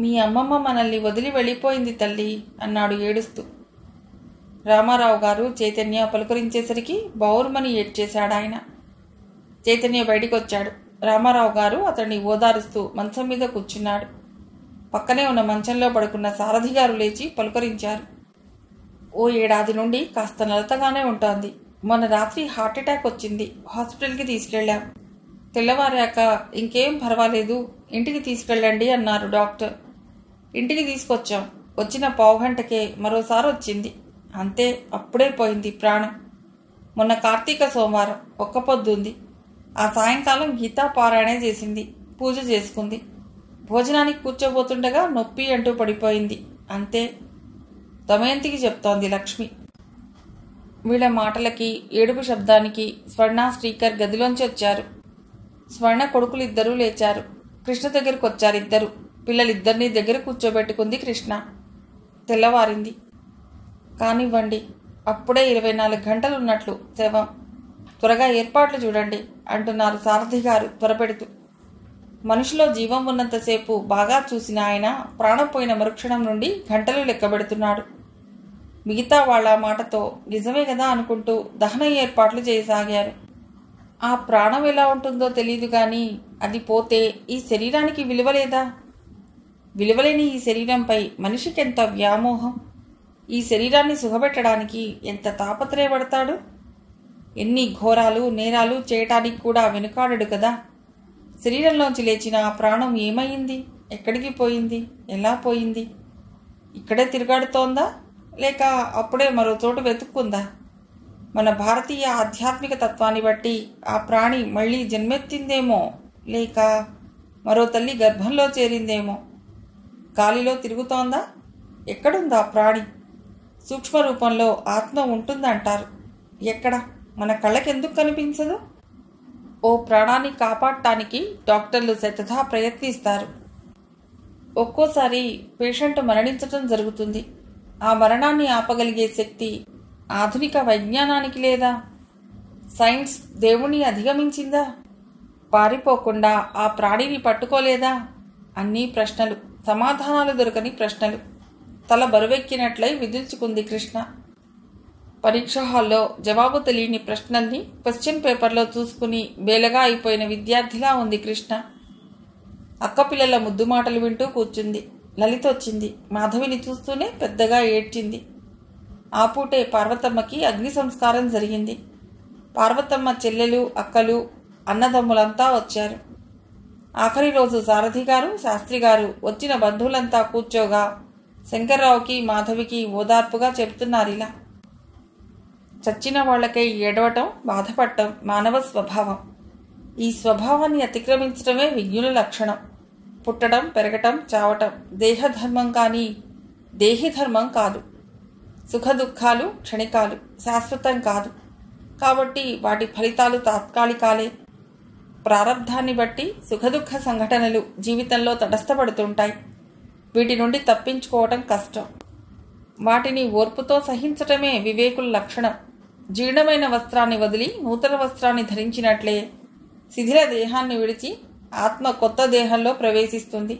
మీ అమ్మమ్మ మనల్ని వదిలి వెళ్ళిపోయింది తల్లి అన్నాడు ఏడుస్తూ. రామారావు గారు చైతన్య పలుకరించేసరికి బౌర్మని ఏడ్చేశాడాయన. చైతన్య బయటికి వచ్చాడు. రామారావు గారు అతన్ని ఓదారుస్తూ మంచం మీద కూర్చున్నాడు. పక్కనే ఉన్న మంచంలో పడుకున్న సారథి గారు లేచి పలుకరించారు. ఓ 7 ఏడాది నుండి కాస్త నలతగానే ఉంటోంది. మొన్న రాత్రి హార్ట్అటాక్ వచ్చింది. హాస్పిటల్కి తీసుకెళ్ళాం. తెల్లవారాక ఇంకేం పర్వాలేదు, ఇంటికి తీసుకెళ్ళండి అన్నారు డాక్టర్. ఇంటికి తీసుకొచ్చాం. వచ్చిన పావుగంటకే మరోసారి వచ్చింది. అంతే, అప్పుడే పోయింది ప్రాణం. మొన్న కార్తీక సోమవారం ఒక్క పొద్దుంది. ఆ సాయంకాలం గీతా పారాయణ చేసింది. పూజ చేసుకుంది. భోజనానికి కూర్చోబోతుండగా నొప్పి అంటూ పడిపోయింది. అంతే. దమయంతికి చెప్తోంది లక్ష్మి. వీళ్ళ మాటలకి ఏడుపు శబ్దానికి స్వర్ణ, శ్రీకర్ గదిలోంచి వచ్చారు. స్వర్ణ కొడుకులిద్దరూ లేచారు. కృష్ణ దగ్గరకు వచ్చారు ఇద్దరు. పిల్లలిద్దరినీ దగ్గర కూర్చోబెట్టుకుంది కృష్ణ. తెల్లవారింది. కానివ్వండి, అప్పుడే 24 గంటలున్నట్లు శవం. త్వరగా ఏర్పాట్లు చూడండి అంటున్నారు సారథి గారు త్వరపెడుతూ. మనిషిలో జీవం ఉన్నంతసేపు బాగా చూసిన ఆయన ప్రాణం పోయిన మరుక్షణం నుండి గంటలు లెక్కబెడుతున్నాడు. మిగతా వాళ్ళ మాటతో నిజమే కదా అనుకుంటూ దహన ఏర్పాట్లు చేయసాగారు. ఆ ప్రాణం ఎలా ఉంటుందో తెలియదు కానీ అది పోతే ఈ శరీరానికి విలువలేదా? విలువలేని ఈ శరీరంపై మనిషికెంత వ్యామోహం! ఈ శరీరాన్ని సుఖపెట్టడానికి ఎంత తాపత్రయపడతాడు! ఎన్ని ఘోరాలు, నేరాలు చేయటానికి కూడా వెనుకాడడు కదా. శరీరంలోంచి లేచిన ఆ ప్రాణం ఏమయ్యింది? ఎక్కడికి పోయింది? ఎలా పోయింది? ఇక్కడే తిరుగాడుతోందా, లేక అప్పుడే మరో చోటు వెతుక్కుందా? మన భారతీయ ఆధ్యాత్మిక తత్వాన్ని బట్టి ఆ ప్రాణి మళ్ళీ జన్మెత్తిందేమో, లేక మరో తల్లి గర్భంలో చేరిందేమో. గాలిలో తిరుగుతోందా? ఎక్కడుందా ప్రాణి? సూక్ష్మ రూపంలో ఆత్మ ఉంటుందంటారు. ఎక్కడ? మన కళ్ళకెందుకు కనిపించదు? ఓ ప్రాణాన్ని కాపాడటానికి డాక్టర్లు శతథా ప్రయత్నిస్తారు. ఒక్కోసారి పేషెంట్ మరణించటం జరుగుతుంది. ఆ మరణాన్ని ఆపగలిగే శక్తి ఆధునిక వైజ్ఞానానికి లేదా? సైన్స్ దేవుణ్ణి అధిగమించిందా? పారిపోకుండా ఆ ప్రాణిని పట్టుకోలేదా? అన్నీ ప్రశ్నలు, సమాధానాలు దొరకని ప్రశ్నలు. తల బరువెక్కినట్లయి విదిల్చుకుంది కృష్ణ. పరీక్షా హాల్లో జవాబు తెలియని ప్రశ్నల్ని క్వశ్చన్ పేపర్లో చూసుకుని బేలగా అయిపోయిన విద్యార్థిలా ఉంది కృష్ణ. అక్కపిల్లల ముద్దు మాటలు వింటూ కూర్చుంది. లలిత వచ్చింది. మాధవిని చూస్తూనే పెద్దగా ఏడ్చింది. ఆ పూటే పార్వతమ్మకి అగ్ని సంస్కారం జరిగింది. పార్వతమ్మ చెల్లెలు, అక్కలు, అన్నదమ్ములంతా వచ్చారు. ఆఖరి రోజు సారథి గారు, శాస్త్రి గారు వచ్చిన బంధువులంతా కూర్చోగా శంకర్రావుకి, మాధవికి ఓదార్పుగా చెప్తున్నారిలా. చచ్చిన వాళ్లకై ఏడవటం, బాధపడటం మానవ స్వభావం. ఈ స్వభావాన్ని అతిక్రమించడమే విజ్ఞుల లక్షణం. పుట్టడం, పెరగటం, చావటం దేహధర్మం కానీ దేహిధర్మం కాదు. సుఖదుఖాలు క్షణికాలు, శాశ్వతం కాదు. కాబట్టి వాటి ఫలితాలు తాత్కాలికాలే. ప్రారబ్ధాన్ని బట్టి సుఖదుఖ సంఘటనలు జీవితంలో తటస్థపడుతుంటాయి. వీటి నుండి తప్పించుకోవటం కష్టం. వాటిని ఓర్పుతో సహించటమే వివేకుల లక్షణం. జీర్ణమైన వస్త్రాన్ని వదిలి నూతన వస్త్రాన్ని ధరించినట్లే శిథిల దేహాన్ని విడిచి ఆత్మ కొత్త దేహంలో ప్రవేశిస్తుంది.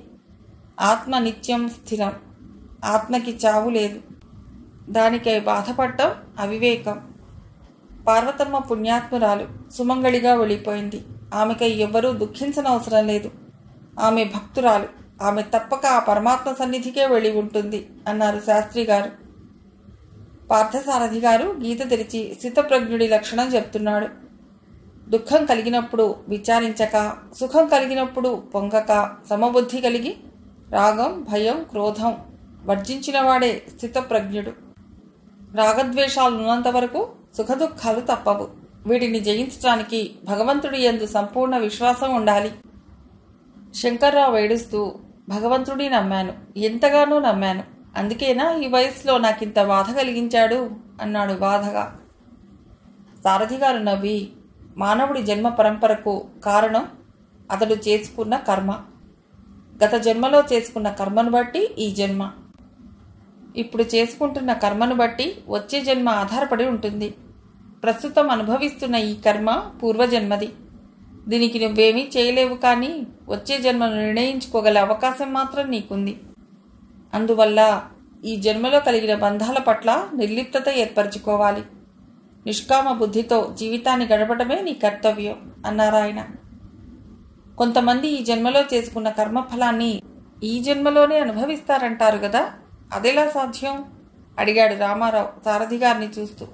ఆత్మ నిత్యం స్థిరం. ఆత్మకి చావు లేదు. దానికై బాధపడటం అవివేకం. పార్వతమ్మ పుణ్యాత్మురాలు సుమంగళిగా వెళ్ళిపోయింది. ఆమెకై ఎవ్వరూ దుఃఖించనవసరం లేదు. ఆమె భక్తురాలు. ఆమె తప్పక ఆ పరమాత్మ సన్నిధికే వెళ్ళి ఉంటుంది అన్నారు శాస్త్రి గారు. పార్థసారథి గారు గీత తెరిచి స్థితప్రజ్ఞుడి లక్షణం చెప్తున్నాడు. దుఃఖం కలిగినప్పుడు విచారించక, సుఖం కలిగినప్పుడు పొంగక, సమబుద్ధి కలిగి రాగం, భయం, క్రోధం వర్జించినవాడే స్థితప్రజ్ఞుడు. రాగద్వేషాలు ఉన్నంత వరకు సుఖదుఖాలు తప్పవు. వీటిని జయించడానికి భగవంతుడి యందు సంపూర్ణ విశ్వాసం ఉండాలి. శంకర్రావు ఏడుస్తూ, భగవంతుడి నమ్మాను, ఎంతగానో నమ్మాను, అందుకేనా ఈ వయసులో నాకింత బాధ కలిగించాడు అన్నాడు బాధగా. సారథి గారు నవ్వి, మానవుడి జన్మ పరంపరకు కారణం అతడు చేసుకున్న కర్మ. గత జన్మలో చేసుకున్న కర్మను బట్టి ఈ జన్మ, ఇప్పుడు చేసుకుంటున్న కర్మను బట్టి వచ్చే జన్మ ఆధారపడి ఉంటుంది. ప్రస్తుతం అనుభవిస్తున్న ఈ కర్మ పూర్వజన్మది. దీనికి నువ్వేమీ చేయలేవు, కానీ వచ్చే జన్మను నిర్ణయించుకోగల అవకాశం మాత్రం నీకుంది. అందువల్ల ఈ జన్మలో కలిగిన బంధాల పట్ల నిర్లిప్తత ఏర్పరచుకోవాలి. నిష్కామ బుద్ధితో జీవితాన్ని గడపడమే నీ కర్తవ్యం అన్నారాయన. కొంతమంది ఈ జన్మలో చేసుకున్న కర్మఫలాన్ని ఈ జన్మలోనే అనుభవిస్తారంటారు కదా, అదెలా సాధ్యం అడిగాడు రామారావు సారథి గారిని చూస్తూ.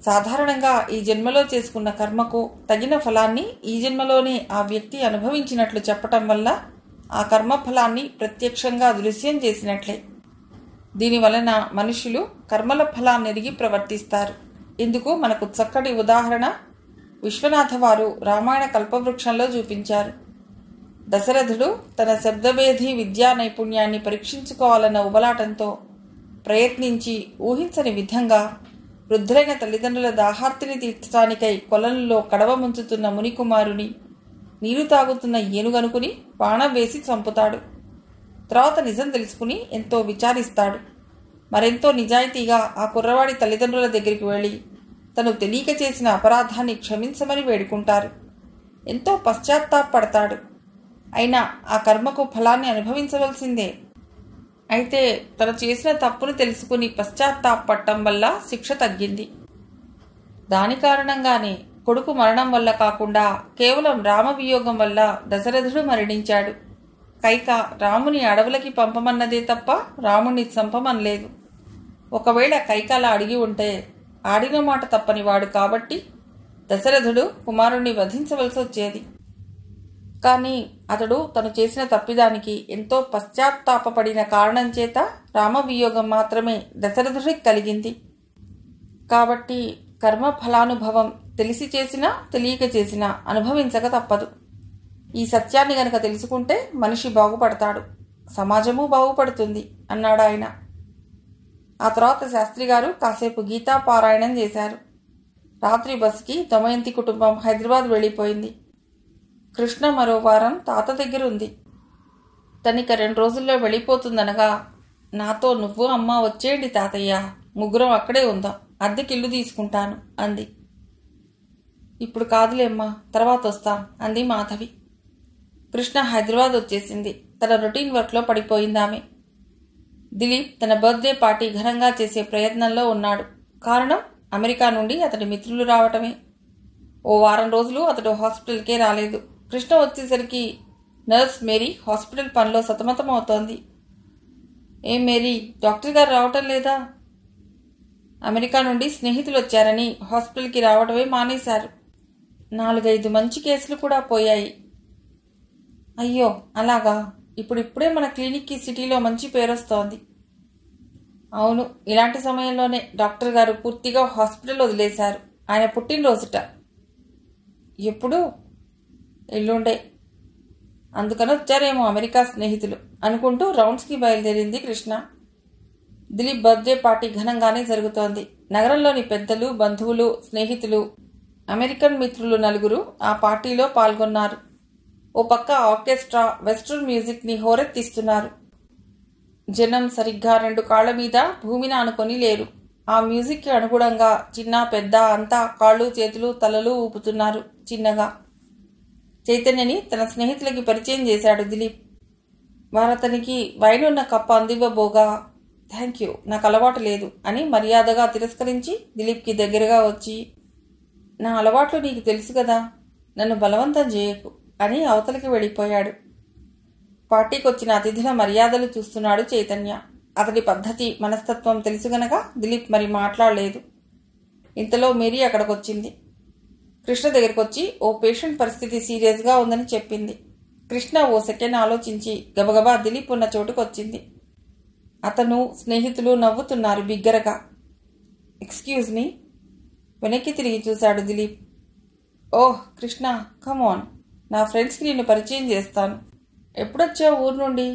సాధారణంగా ఈ జన్మలో చేసుకున్న కర్మకు తగిన ఫలాన్ని ఈ జన్మలోనే ఆ వ్యక్తి అనుభవించినట్లు చెప్పటం వల్ల ఆ కర్మఫలాన్ని ప్రత్యక్షంగా దృశ్యం చేసినట్లే. దీనివలన మనుషులు కర్మల ఫలాన్ని ఎరిగి ప్రవర్తిస్తారు. ఇందుకు మనకు చక్కటి ఉదాహరణ విశ్వనాథ వారు రామాయణ కల్పవృక్షంలో చూపించారు. దశరథుడు తన శబ్దభేది విద్యా నైపుణ్యాన్ని పరీక్షించుకోవాలన్న ఉబలాటంతో ప్రయత్నించి ఊహించని విధంగా వృద్ధులైన తల్లిదండ్రుల దాహార్తిని తీర్చడానికై కొలంలో కడవ ముంచుతున్న మునికుమారుని నీరు తాగుతున్న ఏనుగనుకుని బాణం వేసి చంపుతాడు. తర్వాత నిజం తెలుసుకుని ఎంతో విచారిస్తాడు. మరెంతో నిజాయితీగా ఆ కుర్రవాడి తల్లిదండ్రుల దగ్గరికి వెళ్ళి తను తెలియక చేసిన అపరాధాన్ని క్షమించమని వేడుకుంటారు. ఎంతో పశ్చాత్తాపడతాడు. అయినా ఆ కర్మకు ఫలాన్ని అనుభవించవలసిందే. అయితే తను చేసిన తప్పును తెలుసుకుని పశ్చాత్తాపడటం వల్ల శిక్ష తగ్గింది. దాని కారణంగానే కొడుకు మరణం వల్ల కాకుండా కేవలం రామవియోగం వల్ల దశరథుడు మరణించాడు. కైక రాముని అడవులకి పంపమన్నదే తప్ప రాముణ్ణి చంపమనలేదు. ఒకవేళ కైకలా అడిగి ఉంటే ఆడిన మాట తప్పనివాడు కాబట్టి దశరథుడు కుమారుణ్ణి వధించవలసి వచ్చేది. కానీ అతడు తను చేసిన తప్పిదానికి ఎంతో పశ్చాత్తాపపడిన కారణం చేత రామవియోగం మాత్రమే దశరథుడికి కలిగింది. కాబట్టి కర్మ ఫలానుభవం తెలిసి చేసినా తెలియక చేసినా అనుభవించక తప్పదు. ఈ సత్యాన్ని గనక తెలుసుకుంటే మనిషి బాగుపడతాడు, సమాజము బాగుపడుతుంది అన్నాడు ఆయన. ఆ తర్వాత శాస్త్రి గారు కాసేపు గీతా పారాయణం చేశారు. రాత్రి బస్కి దమయంతి కుటుంబం హైదరాబాద్ వెళ్ళిపోయింది. కృష్ణ మరో వారం తాత దగ్గర ఉంది. తనిక 2 రోజుల్లో వెళ్ళిపోతుందనగా, నాతో నువ్వు అమ్మ వచ్చేయండి తాతయ్య, ముగ్గురం అక్కడే ఉందాం, అద్దెకిల్లు తీసుకుంటాను అంది. ఇప్పుడు కాదులేమ్మా, తర్వాత వస్తాం అంది మాధవి. కృష్ణ హైదరాబాద్ వచ్చేసింది. తన రొటీన్ వర్క్లో పడిపోయిందామె. దిలీప్ తన బర్త్డే పార్టీ ఘనంగా చేసే ప్రయత్నంలో ఉన్నాడు. కారణం అమెరికా నుండి అతడి మిత్రులు రావటమే. ఓ వారం రోజులు అతడు హాస్పిటల్కే రాలేదు. కృష్ణ వచ్చేసరికి నర్స్ మేరీ హాస్పిటల్ పనిలో సతమతమవుతోంది. ఏం మేరీ, డాక్టర్ గారు రావటం లేదా? అమెరికా నుండి స్నేహితులు వచ్చారని హాస్పిటల్కి రావటమే మానేశారు. 4-5 మంచి కేసులు కూడా పోయాయి. అయ్యో అలాగా, ఇప్పుడిప్పుడే మన క్లినిక్కి సిటీలో మంచి పేరొస్తోంది. అవును, ఇలాంటి సమయంలోనే డాక్టర్ గారు పూర్తిగా హాస్పిటల్ వదిలేశారు. ఆయన పుట్టినరోజుట. ఎప్పుడు? ఎల్లుండే. అందుకని వచ్చారేమో అమెరికా స్నేహితులు అనుకుంటూ రౌండ్స్కి బయలుదేరింది కృష్ణ. దిలీప్ బర్త్డే పార్టీ ఘనంగానే జరుగుతోంది. నగరంలోని పెద్దలు, బంధువులు, స్నేహితులు, అమెరికన్ మిత్రులు 4 ఆ పార్టీలో పాల్గొన్నారు. ఓ పక్క ఆర్కెస్ట్రా వెస్ట్రన్ మ్యూజిక్ని హోరెత్తిస్తున్నారు. జనం సరిగ్గా 2 కాళ్ల మీద భూమిని ఆనుకొని లేరు. ఆ మ్యూజిక్కి అనుగుణంగా చిన్న పెద్ద అంతా కాళ్ళు చేతులు తలలు ఊపుతున్నారు చిన్నగా. చైతన్యని తన స్నేహితులకి పరిచయం చేశాడు దిలీప్. వారతనికి వైన్ ఉన్న కప్ప అందివ్వబోగా, థ్యాంక్ యూ, నాకు అలవాటు లేదు అని మర్యాదగా తిరస్కరించి దిలీప్కి దగ్గరగా వచ్చి, నా అలవాట్లు నీకు తెలుసు కదా, నన్ను బలవంతం చేయకు అని అవతలికి వెళ్ళిపోయాడు. పార్టీకి వచ్చిన అతిథుల మర్యాదలు చూస్తున్నాడు చైతన్య. అతడి పద్ధతి మనస్తత్వం తెలుసు గనక దిలీప్ మరి మాట్లాడలేదు. ఇంతలో మేరీ అక్కడికొచ్చింది. కృష్ణ దగ్గరకొచ్చి ఓ పేషెంట్ పరిస్థితి సీరియస్గా ఉందని చెప్పింది. కృష్ణ ఓ సెకండ్ ఆలోచించి గబగబా దిలీప్ ఉన్న చోటుకొచ్చింది. అతను స్నేహితులు నవ్వుతున్నారు బిగ్గరగా. Excuse me. వెనక్కి తిరిగి చూశాడు దిలీప్. ఓహ్ కృష్ణ, కమాన్, నా ఫ్రెండ్స్కి నిన్ను పరిచయం చేస్తాను. ఎప్పుడొచ్చావు ఊరు నుండి?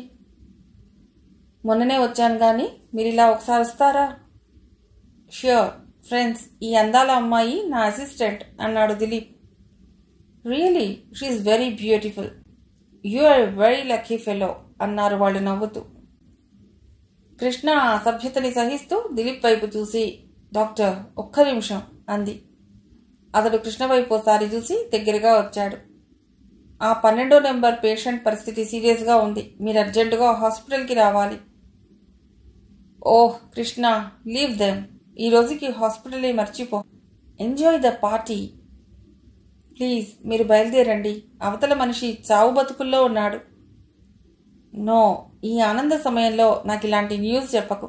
మొన్ననే వచ్చాను కానీ మీరిలా ఒకసారి వస్తారా? ష్యూర్ ఫ్రెండ్స్, ఈ అందాల అమ్మాయి నా అసిస్టెంట్ అన్నాడు Dilip. Really, she is very beautiful. You are very lucky fellow అన్నారు వాళ్ళు నవ్వుతూ. కృష్ణ ఆ అసభ్యతని సహిస్తూ దిలీప్ వైపు చూసి, డాక్టర్ ఒక్క నిమిషం అంది. అతడు కృష్ణ వైపు ఒకసారి చూసి దగ్గరగా వచ్చాడు. ఆ 12వ నెంబర్ పేషెంట్ పరిస్థితి సీరియస్గా ఉంది. మీరు అర్జెంటుగా హాస్పిటల్కి రావాలి. ఓహ్ కృష్ణ, లీవ్ దెమ్. ఈ రోజుకి హాస్పిటలే మర్చిపో. Enjoy the party. ప్లీజ్ మీరు బయలుదేరండి. అవతల మనిషి చావు బతుకుల్లో ఉన్నాడు. నో, ఈ ఆనంద సమయంలో నాకు ఇలాంటి న్యూస్ చెప్పకు.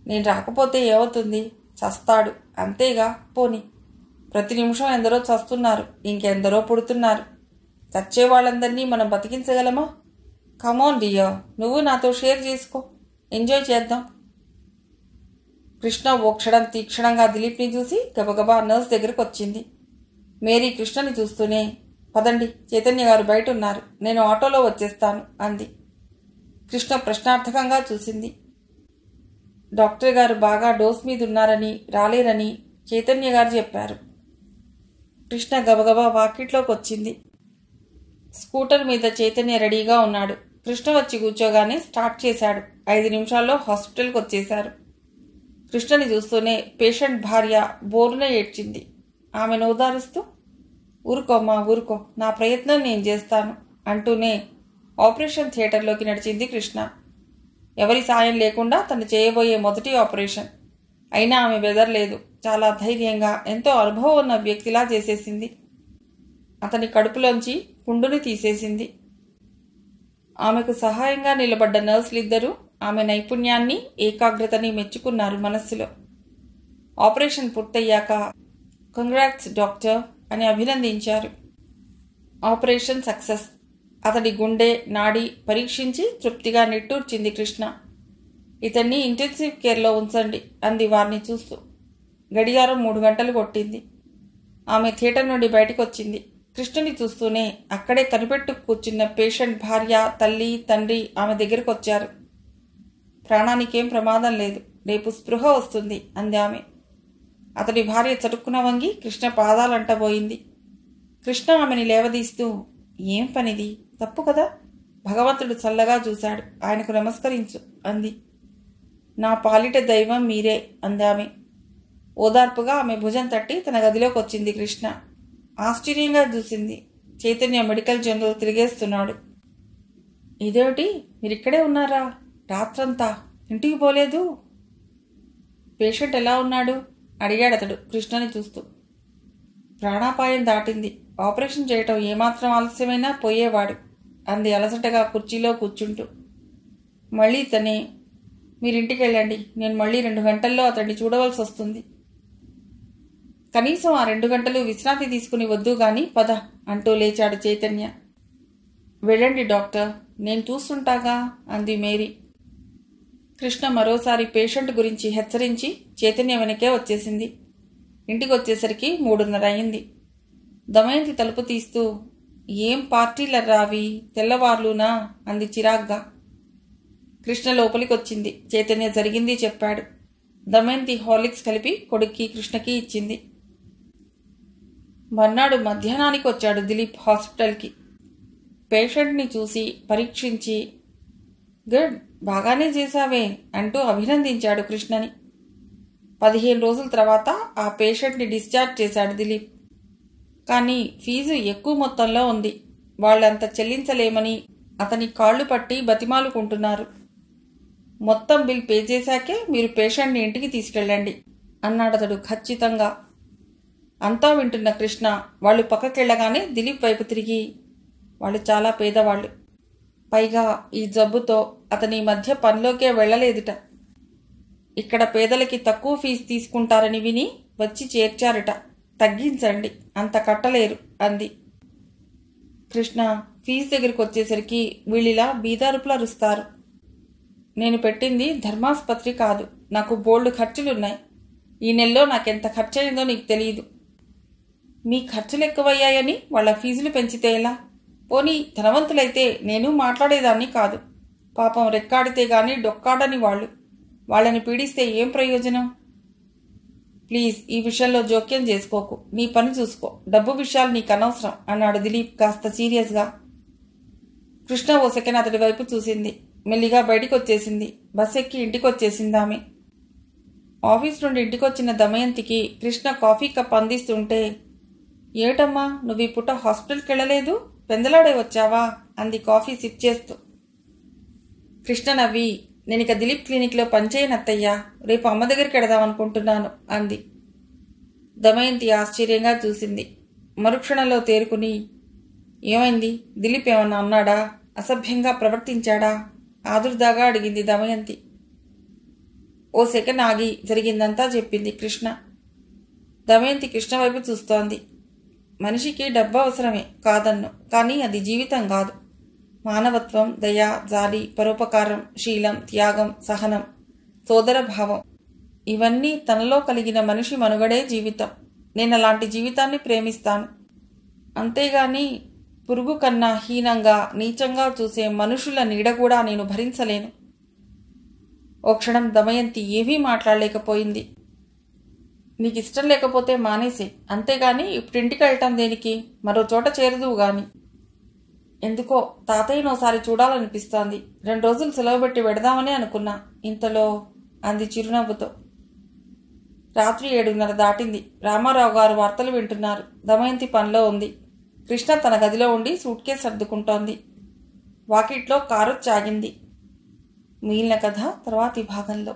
నేను రాకపోతే ఏమవుతుంది? చస్తాడు అంతేగా. పోని, ప్రతి నిమిషం ఎందరో చస్తున్నారు, ఇంకెందరో పుడుతున్నారు. చచ్చే వాళ్ళందరినీ మనం బతికించగలమా? కమాన్ డియర్, నువ్వు నాతో షేర్ చేసుకో, ఎంజాయ్ చేద్దాం. కృష్ణ ఓ క్షణం తీక్షణంగా దిలీప్ని చూసి గబగబా నర్స్ దగ్గరకు వచ్చింది. మేరీ కృష్ణని చూస్తూనే, పదండి, చైతన్య గారు బయట ఉన్నారు, నేను ఆటోలో వచ్చేస్తాను అంది. కృష్ణ ప్రశ్నార్థకంగా చూసింది. డాక్టర్ గారు బాగా డోస్ మీద ఉన్నారని రాలేరని చైతన్య గారు చెప్పారు. కృష్ణ గబగబా వాకిట్లోకి వచ్చింది. స్కూటర్ మీద చైతన్య రెడీగా ఉన్నాడు. కృష్ణ వచ్చి కూర్చోగానే స్టార్ట్ చేశాడు. 5 నిమిషాల్లో హాస్పిటల్కి వచ్చేశారు. కృష్ణని చూస్తూనే పేషెంట్ భార్య బోరున ఏడ్చింది. ఆమెను ఓదారుస్తూ, ఊరుకోమ్మా ఊరుకో, నా ప్రయత్నం నేను చేస్తాను అంటూనే ఆపరేషన్ థియేటర్లోకి నడిచింది కృష్ణ. ఎవరి సాయం లేకుండా తను చేయబోయే మొదటి ఆపరేషన్. అయినా ఆమె బెదరలేదు. చాలా ధైర్యంగా, ఎంతో అనుభవం ఉన్న వ్యక్తిలా చేసేసింది. అతని కడుపులోంచి పుండుని తీసేసింది. ఆమెకు సహాయంగా నిలబడ్డ నర్సులిద్దరూ ఆమె నైపుణ్యాన్ని, ఏకాగ్రతని మెచ్చుకున్నారు మనస్సులో. ఆపరేషన్ పూర్తయ్యాక కంగ్రాట్స్ డాక్టర్ అని అభినందించారు. Operation success. అతడి గుండె, నాడి పరీక్షించి తృప్తిగా నిట్టూర్చింది కృష్ణ. ఇతన్ని ఇంటెన్సివ్ కేర్లో ఉంచండి అంది వారిని చూస్తూ. గడియారం 3 గంటలు కొట్టింది. ఆమె థియేటర్ నుండి బయటకు వచ్చింది. కృష్ణని చూస్తూనే అక్కడే కనిపెట్టు కూర్చున్న పేషెంట్ భార్య, తల్లి, తండ్రి ఆమె దగ్గరకు వచ్చారు. ప్రాణానికేం ప్రమాదం లేదు, రేపు స్పృహ వస్తుంది అంది ఆమె. అతడి భార్య చటుక్కున వంగి కృష్ణ పాదాలంటబోయింది. కృష్ణ ఆమెని లేవదీస్తూ, ఏం పనిది, తప్పు కదా, భగవంతుడు చల్లగా చూశాడు, ఆయనకు నమస్కరించు అంది. నా పాలిట దైవం మీరే అందామె. ఓదార్పుగా ఆమె భుజం తట్టి తన గదిలోకి వచ్చింది కృష్ణ. ఆశ్చర్యంగా చూసింది. చైతన్య మెడికల్ జనరల్ తిరిగేస్తున్నాడు. ఇదేమిటి, మీరిక్కడే ఉన్నారా? రాత్రంతా ఇంటికి పోలేదు? పేషెంట్ ఎలా ఉన్నాడు అడిగాడు అతడు కృష్ణని చూస్తూ. ప్రాణాపాయం దాటింది. ఆపరేషన్ చేయటం ఏమాత్రం ఆలస్యమైనా పోయేవాడు అంది అలసటగా కుర్చీలో కూర్చుంటూ. మళ్ళీ తనే, మీరింటికి వెళ్ళండి, నేను మళ్ళీ 2 గంటల్లో అతన్ని చూడవలసి వస్తుంది. కనీసం ఆ 2 గంటలు విశ్రాంతి తీసుకుని వద్దు గాని పద అంటూ లేచాడు చైతన్య. వెళ్ళండి డాక్టర్, నేను చూస్తుంటాగా అంది మేరీ. కృష్ణ మరోసారి పేషెంట్ గురించి హెచ్చరించి చైతన్య వెనకే వచ్చేసింది. ఇంటికి వచ్చేసరికి 3:30 అయింది. దమయంతి తలుపు తీస్తూ, ఏం పార్టీలర్రా అవి, తెల్లవార్లునా అంది చిరాగ్గా. కృష్ణ లోపలికి వచ్చింది. చైతన్య జరిగింది చెప్పాడు. దమయంతి హార్లిక్స్ కలిపి కొడుక్కి కృష్ణకి ఇచ్చింది. మర్నాడు మధ్యాహ్నానికి వచ్చాడు దిలీప్ హాస్పిటల్కి. పేషెంట్ని చూసి పరీక్షించి, గుడ్, బాగానే చేశావే అంటూ అభినందించాడు కృష్ణని. 15 రోజుల తర్వాత ఆ పేషెంట్ని డిశ్చార్జ్ చేశాడు దిలీప్. కానీ ఫీజు ఎక్కువ మొత్తంలో ఉంది. వాళ్ళంత చెల్లించలేమని అతని కాళ్లు పట్టి బతిమాలుకుంటున్నారు. మొత్తం బిల్ పే చేశాకే మీరు పేషెంట్ని ఇంటికి తీసుకెళ్ళండి అన్నాడతడు ఖచ్చితంగా. అంతా వింటున్న కృష్ణ వాళ్ళు పక్కకెళ్లగానే దిలీప్ వైపు తిరిగి, వాళ్ళు చాలా పేదవాళ్ళు, పైగా ఈ జబ్బుతో అతని మధ్య పనిలోకే వెళ్లలేదుట. ఇక్కడ పేదలకి తక్కువ ఫీజు తీసుకుంటారని విని వచ్చి చేర్చారట. తగ్గించండి, అంత కట్టలేరు అంది. కృష్ణ ఫీజు దగ్గరికి వచ్చేసరికి వీళ్ళిలా బీదారుపులా రుస్తారు. నేను పెట్టింది ధర్మాసుపత్రి కాదు, నాకు బోల్డ్ ఖర్చులున్నాయి. ఈ నెలలో నాకెంత ఖర్చయిందో నీకు తెలియదు. మీ ఖర్చులు ఎక్కువయ్యాయని వాళ్ళ ఫీజులు పెంచితే ఎలా? పోనీ ధనవంతులైతే నేను మాట్లాడేదాన్ని కాదు. పాపం రెక్కాడితే గాని డొక్కాడని వాళ్ళు. వాళ్ళని పీడిస్తే ఏం ప్రయోజనం? ప్లీజ్ ఈ విషయంలో జోక్యం చేసుకోకు, నీ పని చూసుకో, డబ్బు విషయాలు నీకు అనవసరం అన్నాడు దిలీప్ కాస్త సీరియస్గా. కృష్ణ ఓ సెకండ్ అతడి వైపు చూసింది. మెల్లిగా బయటికి వచ్చేసింది. బస్ ఎక్కి ఇంటికొచ్చేసింది ఆమె. ఆఫీస్ నుండి ఇంటికొచ్చిన దమయంతికి కృష్ణ కాఫీ కప్ అందిస్తుంటే, ఏటమ్మా నువ్వు ఈ పూట హాస్పిటల్కి వెళ్ళలేదు, పెందలాడే వచ్చావా అంది కాఫీ సిప్ చేస్తూ. కృష్ణ నవ్వి, నేనిక దిలీప్ క్లినిక్లో పనిచేయనత్తయ్యా, రేపు అమ్మ దగ్గరికి వెడదామనుకుంటున్నాను అంది. దమయంతి ఆశ్చర్యంగా చూసింది. మరుక్షణంలో తేరుకుని, ఏమైంది, దిలీప్ ఏమన్నా అన్నాడా, అసభ్యంగా ప్రవర్తించాడా ఆదుర్దాగా అడిగింది దమయంతి. ఓ సెకండ్ ఆగి జరిగిందంతా చెప్పింది కృష్ణ. దమయంతి కృష్ణ వైపు చూస్తోంది. మనిషికి డబ్బు అవసరమే కాదన్ను, కానీ అది జీవితం కాదు. మానవత్వం, దయ, జాలి, పరోపకారం, శీలం, త్యాగం, సహనం, సోదరభావం ఇవన్నీ తనలో కలిగిన మనిషి మనుగడే జీవితం. నేనలాంటి జీవితాన్ని ప్రేమిస్తాను. అంతేగాని పురుగు కన్నా హీనంగా, నీచంగా చూసే మనుషుల నీడ కూడా నేను భరించలేను. ఓ క్షణం దమయంతి ఏమీ మాట్లాడలేకపోయింది. నీకిష్టం లేకపోతే మానేసే, అంతేగాని ఇప్పుడు ఇంటికి వెళ్ళటం దేనికి, మరో చోట చేరదువు గాని. ఎందుకో తాతయ్యను ఒకసారి చూడాలనిపిస్తోంది. 2 రోజులు సెలవు పెట్టి వెడదామని అనుకున్నా ఇంతలో అంది చిరునవ్వుతో. రాత్రి 7:30 దాటింది. రామారావు గారు వార్తలు వింటున్నారు. దమయంతి పనిలో ఉంది. కృష్ణ తన గదిలో ఉండి సూట్ కేసు సర్దుకుంటోంది. వాకిట్లో కారు ఆగింది. మిగిలిన కథ తర్వాతి భాగంలో.